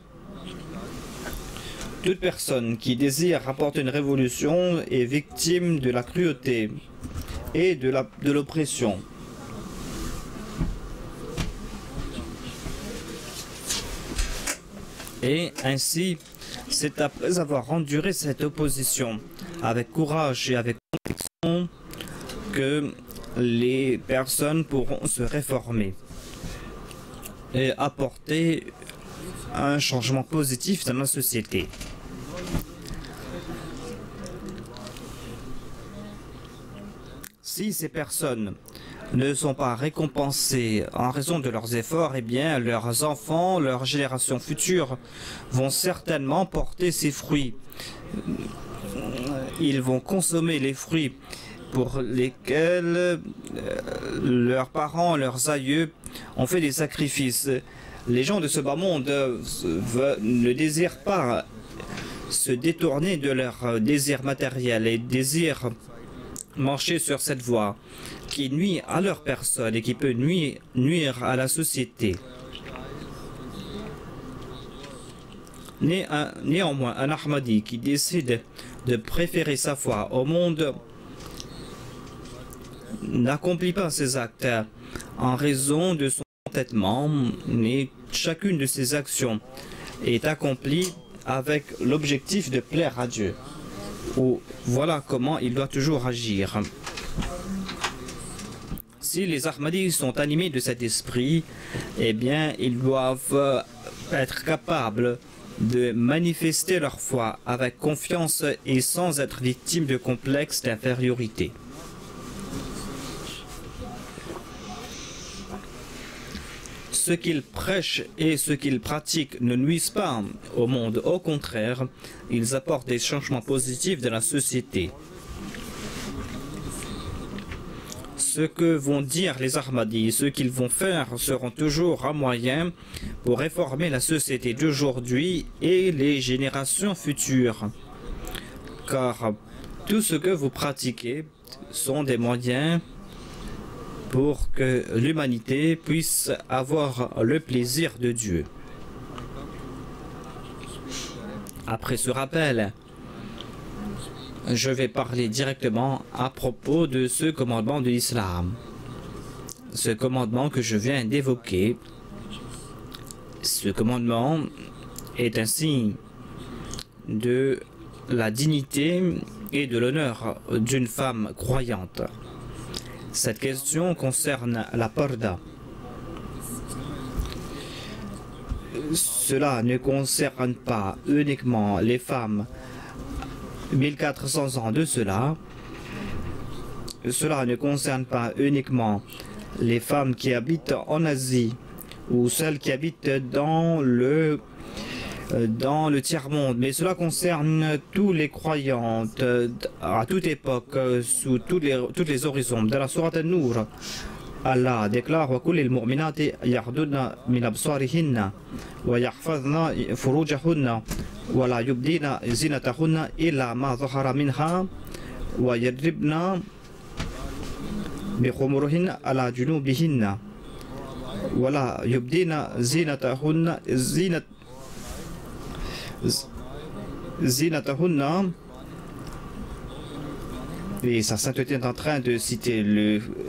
Toute personne qui désire apporter une révolution est victime de la cruauté et de l'oppression. Et ainsi, c'est après avoir enduré cette opposition avec courage et avec conviction que les personnes pourront se réformer et apporter un changement positif dans la société. Si ces personnes ne sont pas récompensés en raison de leurs efforts, eh bien, leurs enfants, leurs générations futures vont certainement porter ces fruits. Ils vont consommer les fruits pour lesquels leurs parents, leurs aïeux ont fait des sacrifices. Les gens de ce bas monde ne désirent pas se détourner de leurs désirs matériels et désirent marcher sur cette voie qui nuit à leur personne et qui peut nuire à la société. Néanmoins, un Ahmadi qui décide de préférer sa foi au monde n'accomplit pas ses actes en raison de son entêtement, mais chacune de ses actions est accomplie avec l'objectif de plaire à Dieu. Ou voilà comment il doit toujours agir. Si les Ahmadis sont animés de cet esprit, eh bien, ils doivent être capables de manifester leur foi avec confiance et sans être victimes de complexes d'infériorité. Ce qu'ils prêchent et ce qu'ils pratiquent ne nuisent pas au monde. Au contraire, ils apportent des changements positifs dans la société. Ce que vont dire les Ahmadis, ce qu'ils vont faire seront toujours un moyen pour réformer la société d'aujourd'hui et les générations futures. Car tout ce que vous pratiquez sont des moyens pour que l'humanité puisse avoir le plaisir de Dieu. Après ce rappel, je vais parler directement à propos de ce commandement de l'islam. Ce commandement que je viens d'évoquer, ce commandement est un signe de la dignité et de l'honneur d'une femme croyante. Cette question concerne la parda. Cela ne concerne pas uniquement les femmes 1400 ans de cela. Cela ne concerne pas uniquement les femmes qui habitent en Asie ou celles qui habitent dans le tiers-monde, mais cela concerne tous les croyants à toute époque, sous tous les horizons. Dans la sourate An-Nur, Allah déclare wa kulil mu'minati yaghdudna min absarihinna wa yahfazna furujahunna wa la yubdina zinatahunna illa ma zahara minha wa yadribna bi khumurihinna ala junubihinna wa la yubdina zinatahunna zinatahunna. Et sa sainteté est en train de citer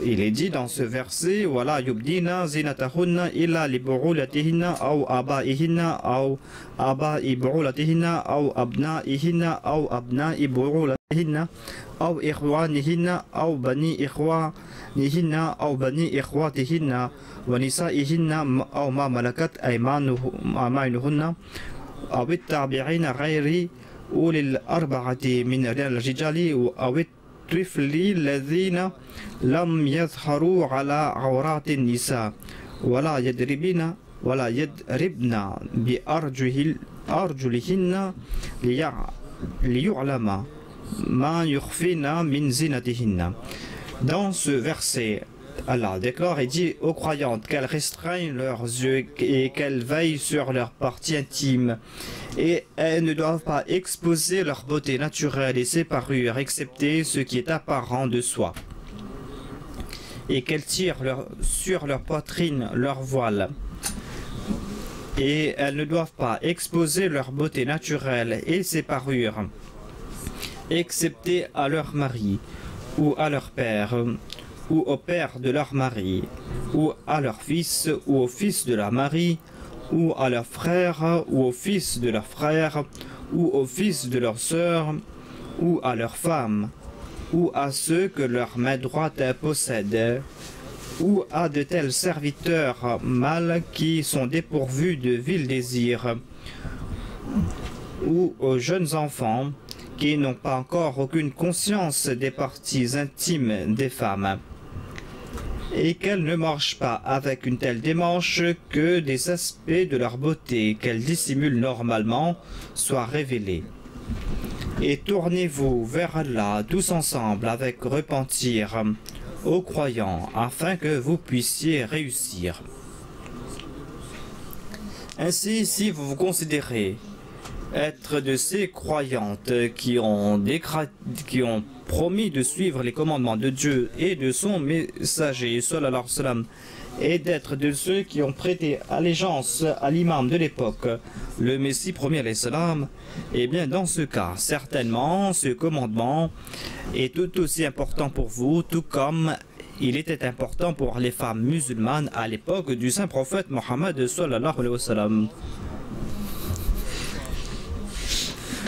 il est dit dans ce verset voilà yubdina zinatahunna illa li bu'ulatihinna aw abaihinna aw abai bu'ulatihinna aw abnaihinna aw abnai bu'ulatihinna aw ikhwanihinna aw bani ikhwanihinna aw bani ikhwatihinna wa nisaihinna aw ma malakat aymanuhunna aw at-tabi'ina ghayri أولي الأربعة من الرجال أو الطفل الذين لم يظهروا على عورات النساء ولا يضربن بأرجلهن ليعلم ما يخفين من زينتهن. Dans ce verset, Allah déclare et dit aux croyantes qu'elles restreignent leurs yeux et qu'elles veillent sur leurs parties intimes. Et elles ne doivent pas exposer leur beauté naturelle et ses parures, excepté ce qui est apparent de soi. Et qu'elles tirent sur leur poitrine leur voile. Et elles ne doivent pas exposer leur beauté naturelle et ses parures, excepté à leur mari, ou à leur père, ou au père de leur mari, ou à leur fils, ou au fils de leur mari, ou à leurs frères, ou au fils de leurs frères, ou au fils de leurs sœurs, ou à leurs femmes, ou à ceux que leur main droite possède, ou à de tels serviteurs mâles qui sont dépourvus de vils désirs, ou aux jeunes enfants qui n'ont pas encore aucune conscience des parties intimes des femmes, et qu'elles ne marchent pas avec une telle démarche que des aspects de leur beauté qu'elles dissimulent normalement soient révélés. Et tournez-vous vers Allah tous ensemble avec repentir aux croyants afin que vous puissiez réussir. Ainsi, si vous vous considérez être de ces croyantes qui ont promis de suivre les commandements de Dieu et de son messager, sallallahu alayhi wa sallam, et d'être de ceux qui ont prêté allégeance à l'imam de l'époque, le Messie premier alayhi salam. Eh bien, dans ce cas, certainement, ce commandement est tout aussi important pour vous, tout comme il était important pour les femmes musulmanes à l'époque du saint prophète Mohammed sallallahu alayhi wa sallam.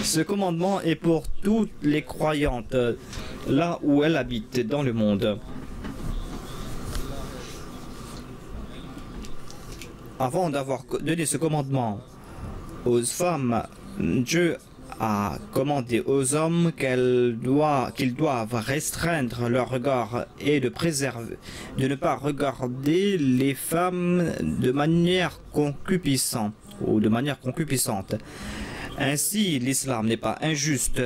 Ce commandement est pour toutes les croyantes, là où elles habitent dans le monde. Avant d'avoir donné ce commandement aux femmes, Dieu a commandé aux hommes qu'ils doivent restreindre leur regard et de ne pas regarder les femmes de manière concupiscente ou de manière concupiscente. Ainsi, l'islam n'est pas injuste.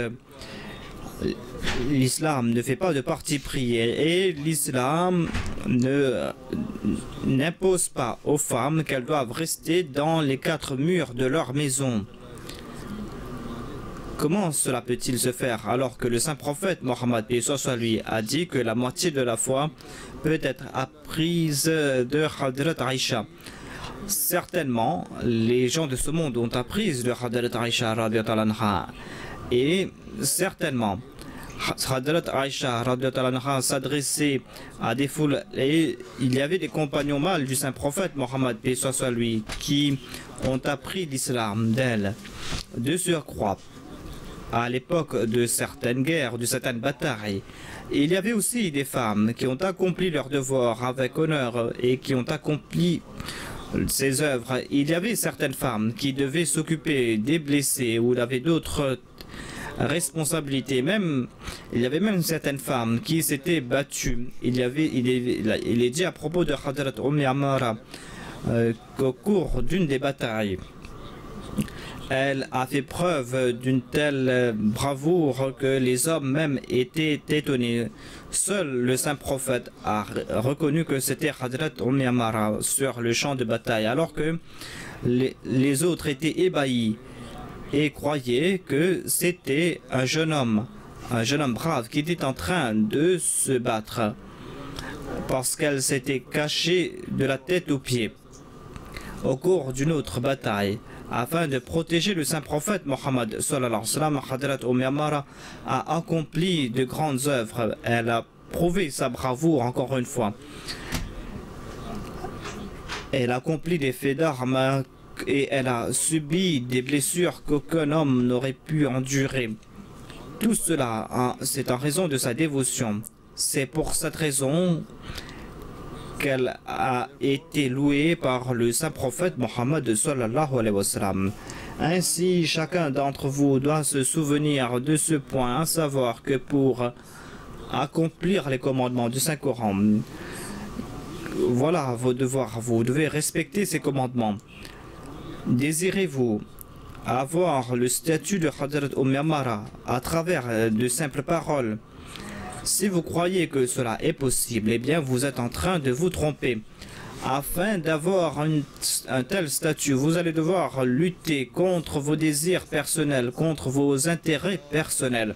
L'islam ne fait pas de parti pris et l'islam n'impose pas aux femmes qu'elles doivent rester dans les 4 murs de leur maison. Comment cela peut-il se faire alors que le saint prophète Mohammed soit lui a dit que la moitié de la foi peut être apprise de Hadrat Aïcha? Certainement, les gens de ce monde ont appris de Hadrat Aïcha radhiyallahu anha et certainement Hadrat Aïcha radhiyallahu anha s'adressait à des foules et il y avait des compagnons mâles du saint prophète Mohammed soit lui qui ont appris l'islam d'elle. De surcroît, à l'époque de certaines guerres, de certaines batailles, il y avait aussi des femmes qui ont accompli leur devoir avec honneur et qui ont accompli ces œuvres. Il y avait certaines femmes qui devaient s'occuper des blessés ou avaient d'autres responsabilités. Il y avait même certaines femmes qui s'étaient battues. Il est dit à propos de Hadrat Amara qu'au cours d'une des batailles, elle a fait preuve d'une telle bravoure que les hommes même étaient étonnés. Seul le saint prophète a reconnu que c'était Hadrat Amara sur le champ de bataille, alors que les autres étaient ébahis et croyaient que c'était un jeune homme brave qui était en train de se battre parce qu'elle s'était cachée de la tête aux pieds. Au cours d'une autre bataille, afin de protéger le saint prophète Mohammed sallallahu alayhi wa sallam, Hadrat Amara a accompli de grandes œuvres. Elle a prouvé sa bravoure encore une fois. Elle a accompli des faits d'armes et elle a subi des blessures qu'aucun homme n'aurait pu endurer. Tout cela, c'est en raison de sa dévotion. C'est pour cette raison qu'elle a été louée par le saint prophète Mohammed sallallahu alayhi wa sallam. Ainsi, chacun d'entre vous doit se souvenir de ce point, à savoir que pour accomplir les commandements du Saint-Coran, voilà vos devoirs, vous devez respecter ces commandements. Désirez-vous avoir le statut de Hadrat Amara à travers de simples paroles? Si vous croyez que cela est possible, eh bien vous êtes en train de vous tromper. Afin d'avoir un tel statut, vous allez devoir lutter contre vos désirs personnels, contre vos intérêts personnels.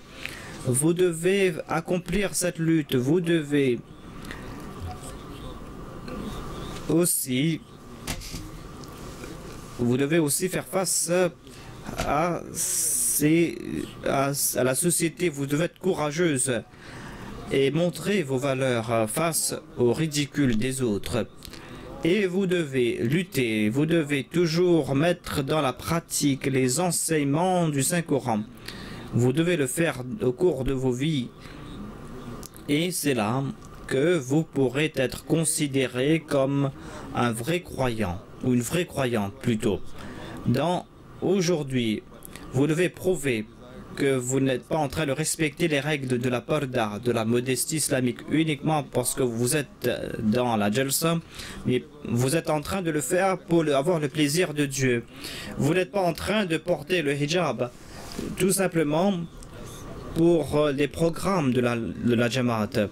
Vous devez accomplir cette lutte, vous devez aussi faire face à la société. Vous devez être courageuse et montrer vos valeurs face au ridicule des autres. Et vous devez lutter, vous devez toujours mettre dans la pratique les enseignements du Saint-Coran. Vous devez le faire au cours de vos vies. Et c'est là que vous pourrez être considéré comme un vrai croyant, ou une vraie croyante plutôt. Aujourd'hui, vous devez prouver que vous n'êtes pas en train de respecter les règles de la parda, de la modestie islamique, uniquement parce que vous êtes dans la jalsa, mais vous êtes en train de le faire pour avoir le plaisir de Dieu. Vous n'êtes pas en train de porter le hijab, tout simplement pour les programmes de la Jamaat.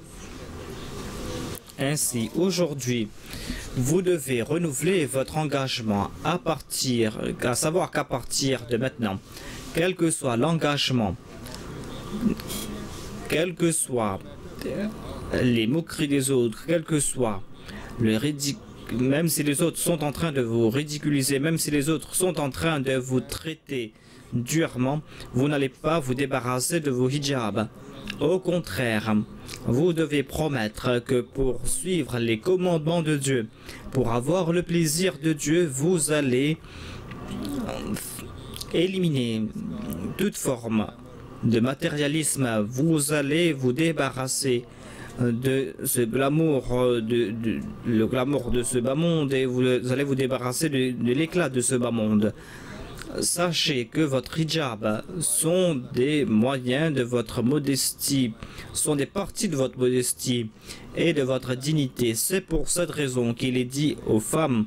Ainsi, aujourd'hui, vous devez renouveler votre engagement à savoir qu'à partir de maintenant, quel que soit l'engagement, quels que soient les moqueries des autres, quel que soit le même si les autres sont en train de vous ridiculiser, même si les autres sont en train de vous traiter durement, vous n'allez pas vous débarrasser de vos hijabs. Au contraire, vous devez promettre que pour suivre les commandements de Dieu, pour avoir le plaisir de Dieu, vous allez éliminer toute forme de matérialisme. Vous allez vous débarrasser de ce glamour, le glamour de ce bas monde, et vous allez vous débarrasser de l'éclat de ce bas monde. Sachez que votre hijab sont des moyens de votre modestie, sont des parties de votre modestie et de votre dignité. C'est pour cette raison qu'il est dit aux femmes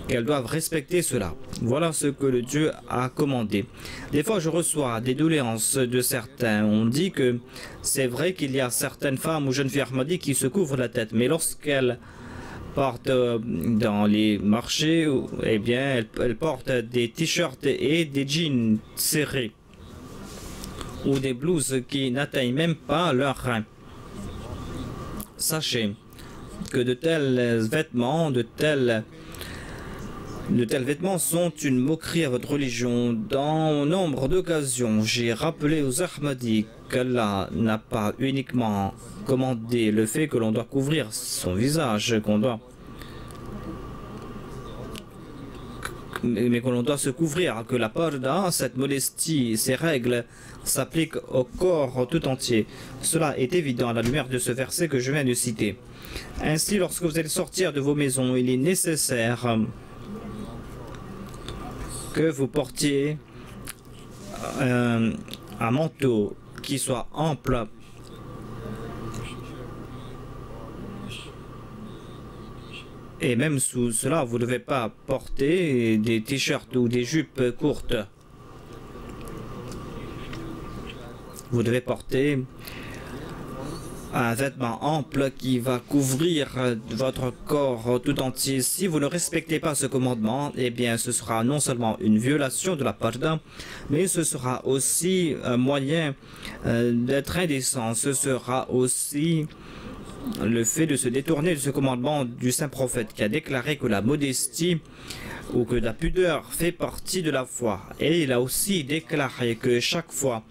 qu'elles doivent respecter cela. Voilà ce que le Dieu a commandé. Des fois, je reçois des doléances de certains. On dit que c'est vrai qu'il y a certaines femmes ou jeunes filles ahmadis qui se couvrent la tête, mais lorsqu'elles portent dans les marchés, eh bien, elles portent des t-shirts et des jeans serrés ou des blouses qui n'atteignent même pas leurs reins. Sachez que de tels vêtements, de tels vêtements sont une moquerie à votre religion. Dans nombre d'occasions, j'ai rappelé aux Ahmadis qu'Allah n'a pas uniquement commandé le fait que l'on doit couvrir son visage, mais que l'on doit se couvrir, que la parda, cette modestie, ces règles s'appliquent au corps tout entier. Cela est évident à la lumière de ce verset que je viens de citer. Ainsi, lorsque vous allez sortir de vos maisons, il est nécessaire que vous portiez un manteau qui soit ample, et même sous cela, vous ne devez pas porter des t-shirts ou des jupes courtes. Vous devez porter un vêtement ample qui va couvrir votre corps tout entier. Si vous ne respectez pas ce commandement, eh bien ce sera non seulement une violation de la parda, mais ce sera aussi un moyen d'être indécent. Ce sera aussi le fait de se détourner de ce commandement du saint prophète qui a déclaré que la modestie ou que la pudeur fait partie de la foi. Et il a aussi déclaré que chaque foi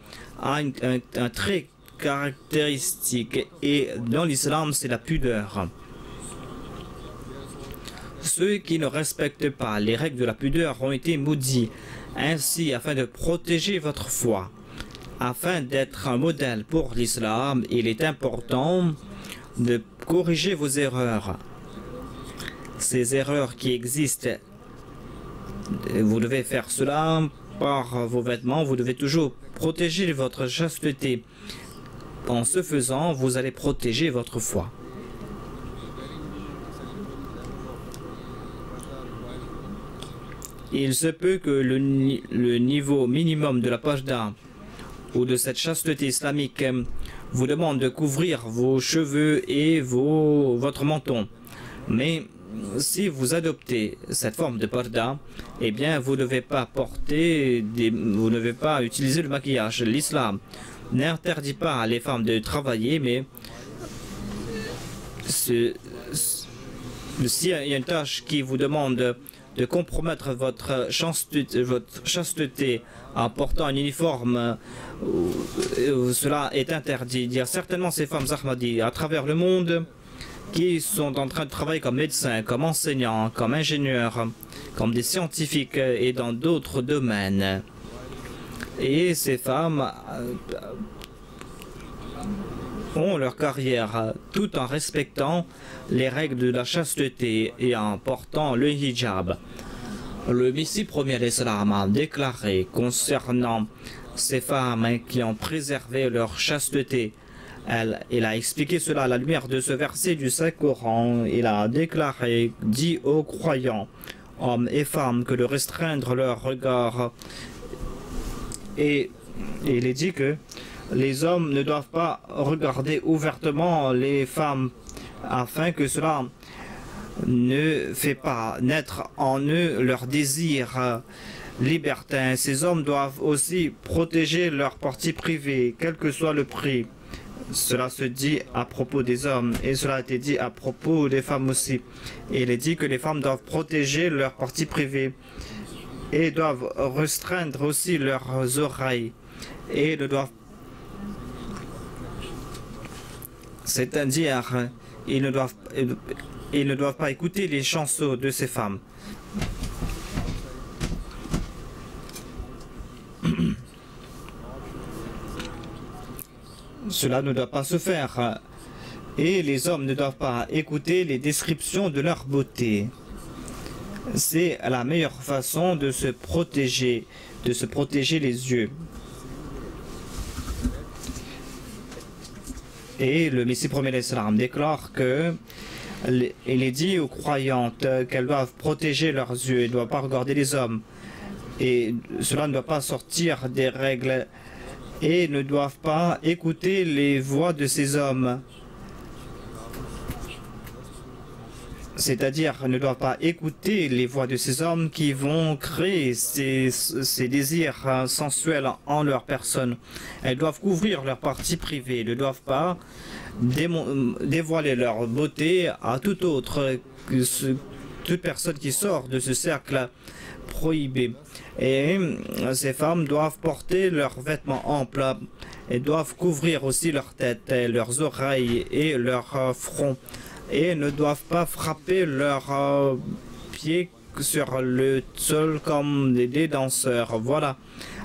a un trait caractéristique, et dans l'islam c'est la pudeur. Ceux qui ne respectent pas les règles de la pudeur ont été maudits. Ainsi, afin de protéger votre foi, afin d'être un modèle pour l'islam, il est important de corriger vos erreurs. Ces erreurs qui existent, vous devez faire cela par vos vêtements. Vous devez toujours protéger votre chasteté. En ce faisant, vous allez protéger votre foi. Il se peut que le niveau minimum de la parda ou de cette chasteté islamique vous demande de couvrir vos cheveux et votre menton. Mais si vous adoptez cette forme de parda, eh bien vous ne devez pas vous ne devez pas utiliser le maquillage. L'islam n'interdit pas les femmes de travailler, mais s'il y a une tâche qui vous demande de compromettre votre chasteté en portant un uniforme, cela est interdit. Il y a certainement ces femmes ahmadis à travers le monde qui sont en train de travailler comme médecins, comme enseignants, comme ingénieurs, comme des scientifiques et dans d'autres domaines. Et ces femmes ont leur carrière tout en respectant les règles de la chasteté et en portant le hijab. Le Messie premier l'Islam a déclaré concernant ces femmes qui ont préservé leur chasteté. Il a expliqué cela à la lumière de ce verset du Saint-Coran. Il a déclaré, dit aux croyants, hommes et femmes, que de restreindre leur regard. Et il est dit que les hommes ne doivent pas regarder ouvertement les femmes afin que cela ne fait pas naître en eux leur désir libertins. Ces hommes doivent aussi protéger leur partie privée, quel que soit le prix. Cela se dit à propos des hommes et cela a été dit à propos des femmes aussi. Et il est dit que les femmes doivent protéger leur partie privée et doivent restreindre aussi leurs oreilles et ne doivent, c'est-à-dire ils ne doivent pas écouter les chansons de ces femmes. Cela ne doit pas se faire. Et les hommes ne doivent pas écouter les descriptions de leur beauté. C'est la meilleure façon de se protéger les yeux. Et le Messie premier l'Islam déclare que il est dit aux croyantes qu'elles doivent protéger leurs yeux, elles ne doivent pas regarder les hommes. Et cela ne doit pas sortir des règles et ne doivent pas écouter les voix de ces hommes. C'est-à-dire ne doivent pas écouter les voix de ces hommes qui vont créer ces désirs sensuels en leur personne. Elles doivent couvrir leur partie privée, ne doivent pas dévoiler leur beauté à toute toute personne qui sort de ce cercle prohibé. Et ces femmes doivent porter leurs vêtements amples et doivent couvrir aussi leur tête, leurs oreilles et leur front. Et ne doivent pas frapper leurs pieds sur le sol comme des danseurs. Voilà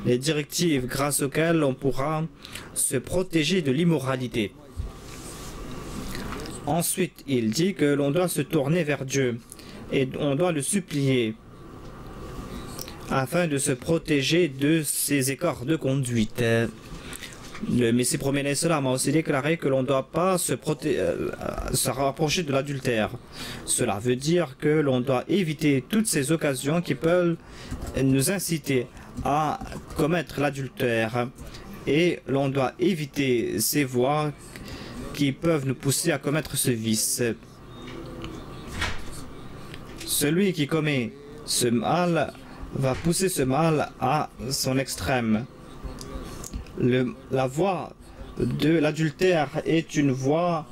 les directives grâce auxquelles on pourra se protéger de l'immoralité. Ensuite, il dit que l'on doit se tourner vers Dieu et on doit le supplier afin de se protéger de ces écarts de conduite. Le Messie premier l'Islam a aussi déclaré que l'on ne doit pas se rapprocher de l'adultère. Cela veut dire que l'on doit éviter toutes ces occasions qui peuvent nous inciter à commettre l'adultère. Et l'on doit éviter ces voies qui peuvent nous pousser à commettre ce vice. Celui qui commet ce mal va pousser ce mal à son extrême. La voie de l'adultère est une voie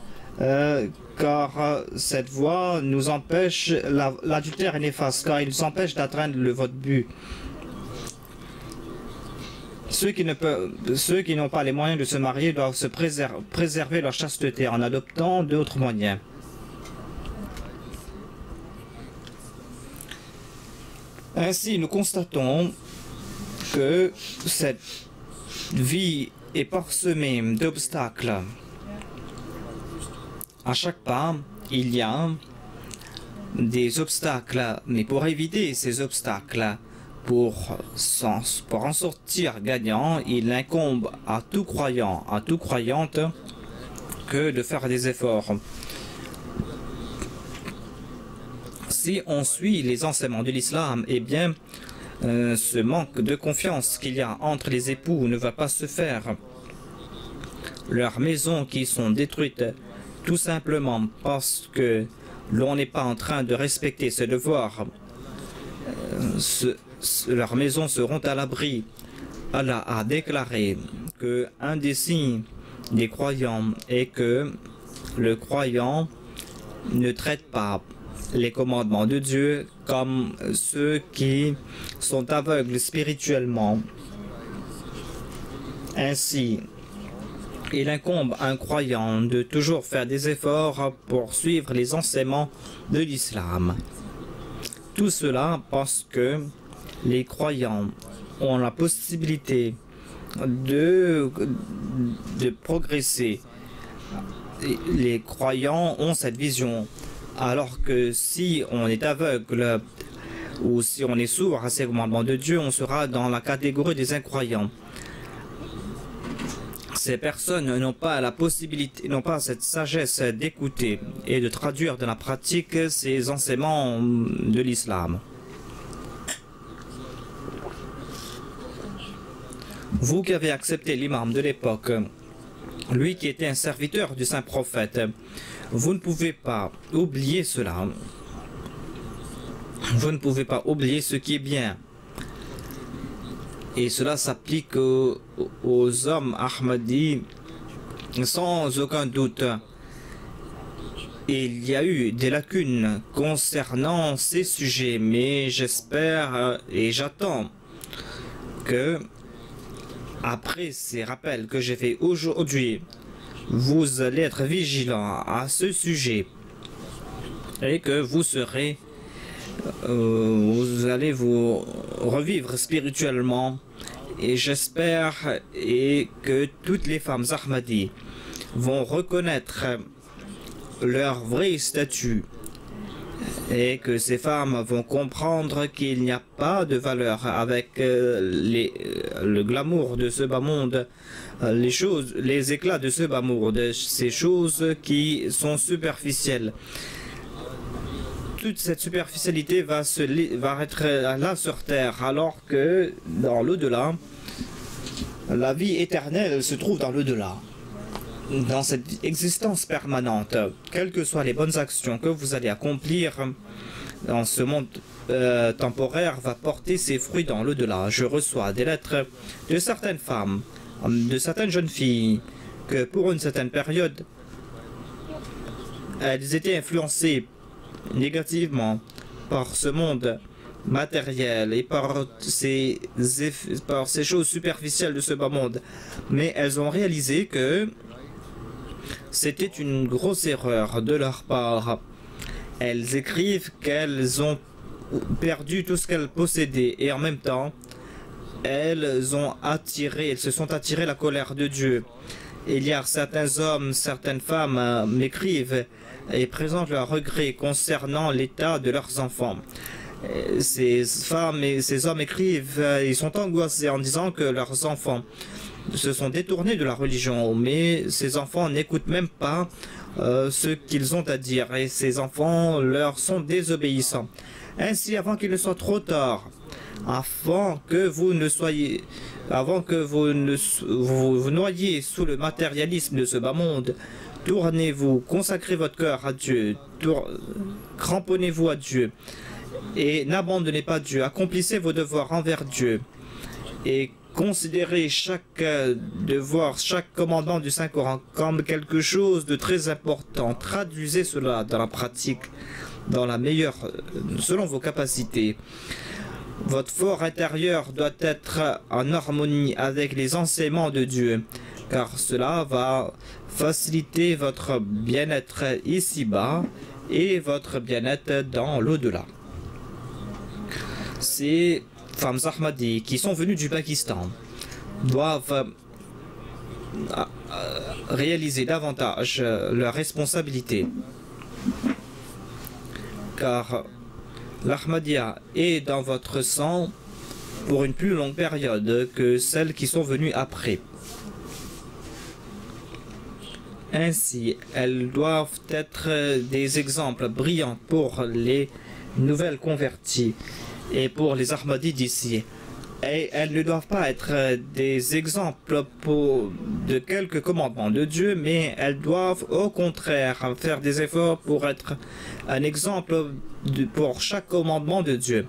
car cette voie nous empêche, l'adultère est néfaste car il nous empêche d'atteindre votre but. Ceux qui n'ont pas les moyens de se marier doivent se préserver leur chasteté en adoptant d'autres moyens. Ainsi, nous constatons que cette vie est parsemée d'obstacles. À chaque pas, il y a des obstacles, mais pour éviter ces obstacles, pour en sortir gagnant, il incombe à tout croyant, à toute croyante, que de faire des efforts. Si on suit les enseignements de l'islam, eh bien, ce manque de confiance qu'il y a entre les époux ne va pas se faire. Leurs maisons qui sont détruites tout simplement parce que l'on n'est pas en train de respecter ses devoirs, leurs maisons seront à l'abri. Allah a déclaré que un des signes des croyants est que le croyant ne traite pas les commandements de Dieu comme ceux qui sont aveugles spirituellement. Ainsi, il incombe à un croyant de toujours faire des efforts pour suivre les enseignements de l'islam. Tout cela parce que les croyants ont la possibilité de progresser. Les croyants ont cette vision. Alors que si on est aveugle ou si on est sourd à ces commandements de Dieu, on sera dans la catégorie des incroyants. Ces personnes n'ont pas la possibilité, n'ont pas cette sagesse d'écouter et de traduire dans la pratique ces enseignements de l'islam. Vous qui avez accepté l'imam de l'époque, lui qui était un serviteur du saint prophète, vous ne pouvez pas oublier cela. Vous ne pouvez pas oublier ce qui est bien. Et cela s'applique aux hommes Ahmadis sans aucun doute. Il y a eu des lacunes concernant ces sujets, mais j'espère et j'attends que, après ces rappels que j'ai faits aujourd'hui, vous allez être vigilants à ce sujet et que vous serez, vous allez vous revivre spirituellement. Et j'espère et que toutes les femmes Ahmadis vont reconnaître leur vrai statut et que ces femmes vont comprendre qu'il n'y a pas de valeur avec le glamour de ce bas monde, les éclats de ce bas monde, ces choses qui sont superficielles. Toute cette superficialité va être là sur terre, alors que dans l'au-delà, la vie éternelle se trouve dans l'au-delà. Dans cette existence permanente, quelles que soient les bonnes actions que vous allez accomplir dans ce monde temporaire, va porter ses fruits dans l'au-delà. Je reçois des lettres de certaines femmes, de certaines jeunes filles, que pour une certaine période, elles étaient influencées négativement par ce monde matériel et par ces choses superficielles de ce bas monde. Mais elles ont réalisé que c'était une grosse erreur de leur part. Elles écrivent qu'elles ont perdu tout ce qu'elles possédaient et en même temps, elles se sont attirées la colère de Dieu. Il y a certains hommes, certaines femmes m'écrivent et présentent leurs regrets concernant l'état de leurs enfants. Ces femmes et ces hommes écrivent, ils sont angoissés en disant que leurs enfants se sont détournés de la religion, mais ces enfants n'écoutent même pas ce qu'ils ont à dire et ces enfants leur sont désobéissants. Ainsi, avant qu'il ne soit trop tard, avant que vous vous noyiez sous le matérialisme de ce bas monde, tournez-vous, consacrez votre cœur à Dieu, cramponnez-vous à Dieu et n'abandonnez pas Dieu, accomplissez vos devoirs envers Dieu et considérez chaque devoir, chaque commandement du Saint-Coran comme quelque chose de très important. Traduisez cela dans la pratique, selon vos capacités. Votre fort intérieur doit être en harmonie avec les enseignements de Dieu, car cela va faciliter votre bien-être ici-bas et votre bien-être dans l'au-delà. Ces femmes Ahmadis qui sont venues du Pakistan doivent réaliser davantage leurs responsabilités, car l'Ahmadiyya est dans votre sang pour une plus longue période que celles qui sont venues après. Ainsi, elles doivent être des exemples brillants pour les nouvelles converties et pour les Ahmadis d'ici. Et elles ne doivent pas être des exemples de quelques commandements de Dieu, mais elles doivent au contraire faire des efforts pour être un exemple pour chaque commandement de Dieu.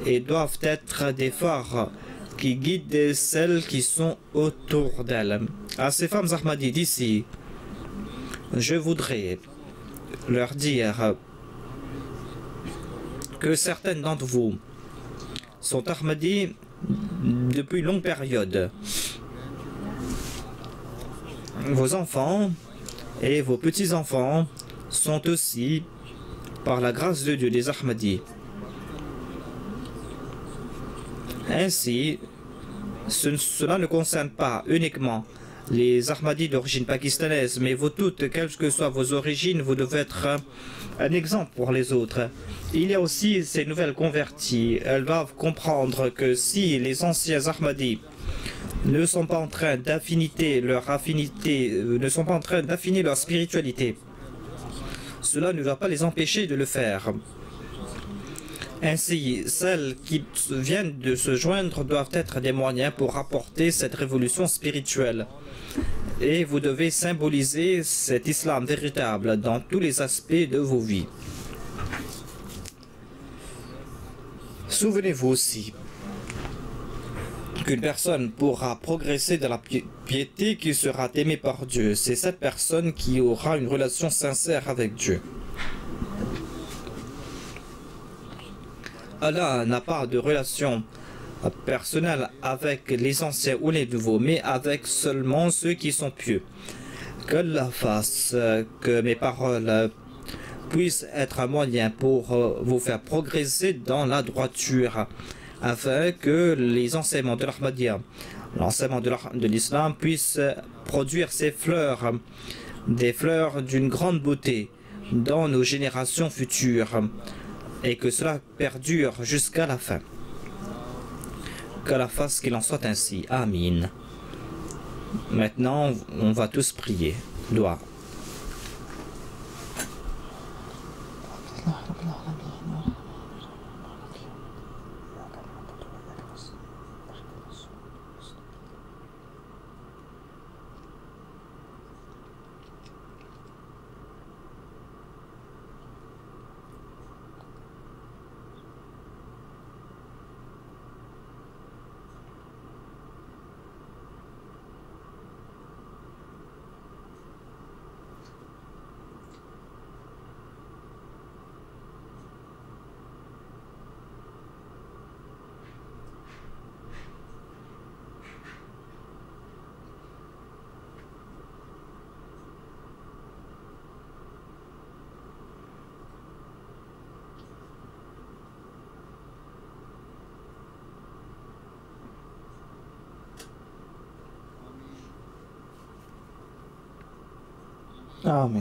Et doivent être des phares qui guident celles qui sont autour d'elles. À ces femmes Ahmadis d'ici, je voudrais leur dire que certaines d'entre vous sont Ahmadis depuis une longue période. Vos enfants et vos petits-enfants sont aussi, par la grâce de Dieu, des Ahmadis. Ainsi, cela ne concerne pas uniquement les Ahmadis d'origine pakistanaise, mais vous toutes, quelles que soient vos origines, vous devez être un exemple pour les autres. Il y a aussi ces nouvelles converties. Elles doivent comprendre que si les anciens Ahmadis ne sont pas en train d'affiner leur spiritualité, cela ne doit pas les empêcher de le faire. Ainsi, celles qui viennent de se joindre doivent être des moyens pour apporter cette révolution spirituelle. Et vous devez symboliser cet islam véritable dans tous les aspects de vos vies. Souvenez-vous aussi qu'une personne pourra progresser dans la piété qui sera aimée par Dieu. C'est cette personne qui aura une relation sincère avec Dieu. Allah n'a pas de relation personnelle avec les anciens ou les nouveaux, mais avec seulement ceux qui sont pieux. Qu'Allah fasse que mes paroles puissent être un moyen pour vous faire progresser dans la droiture, afin que les enseignements de l'Ahmadiyya, l'enseignement de l'islam puisse produire ses fleurs, des fleurs d'une grande beauté dans nos générations futures, et que cela perdure jusqu'à la fin. Qu'Allah fasse qu'il en soit ainsi. Amin. Maintenant, on va tous prier. Doigt. Amen.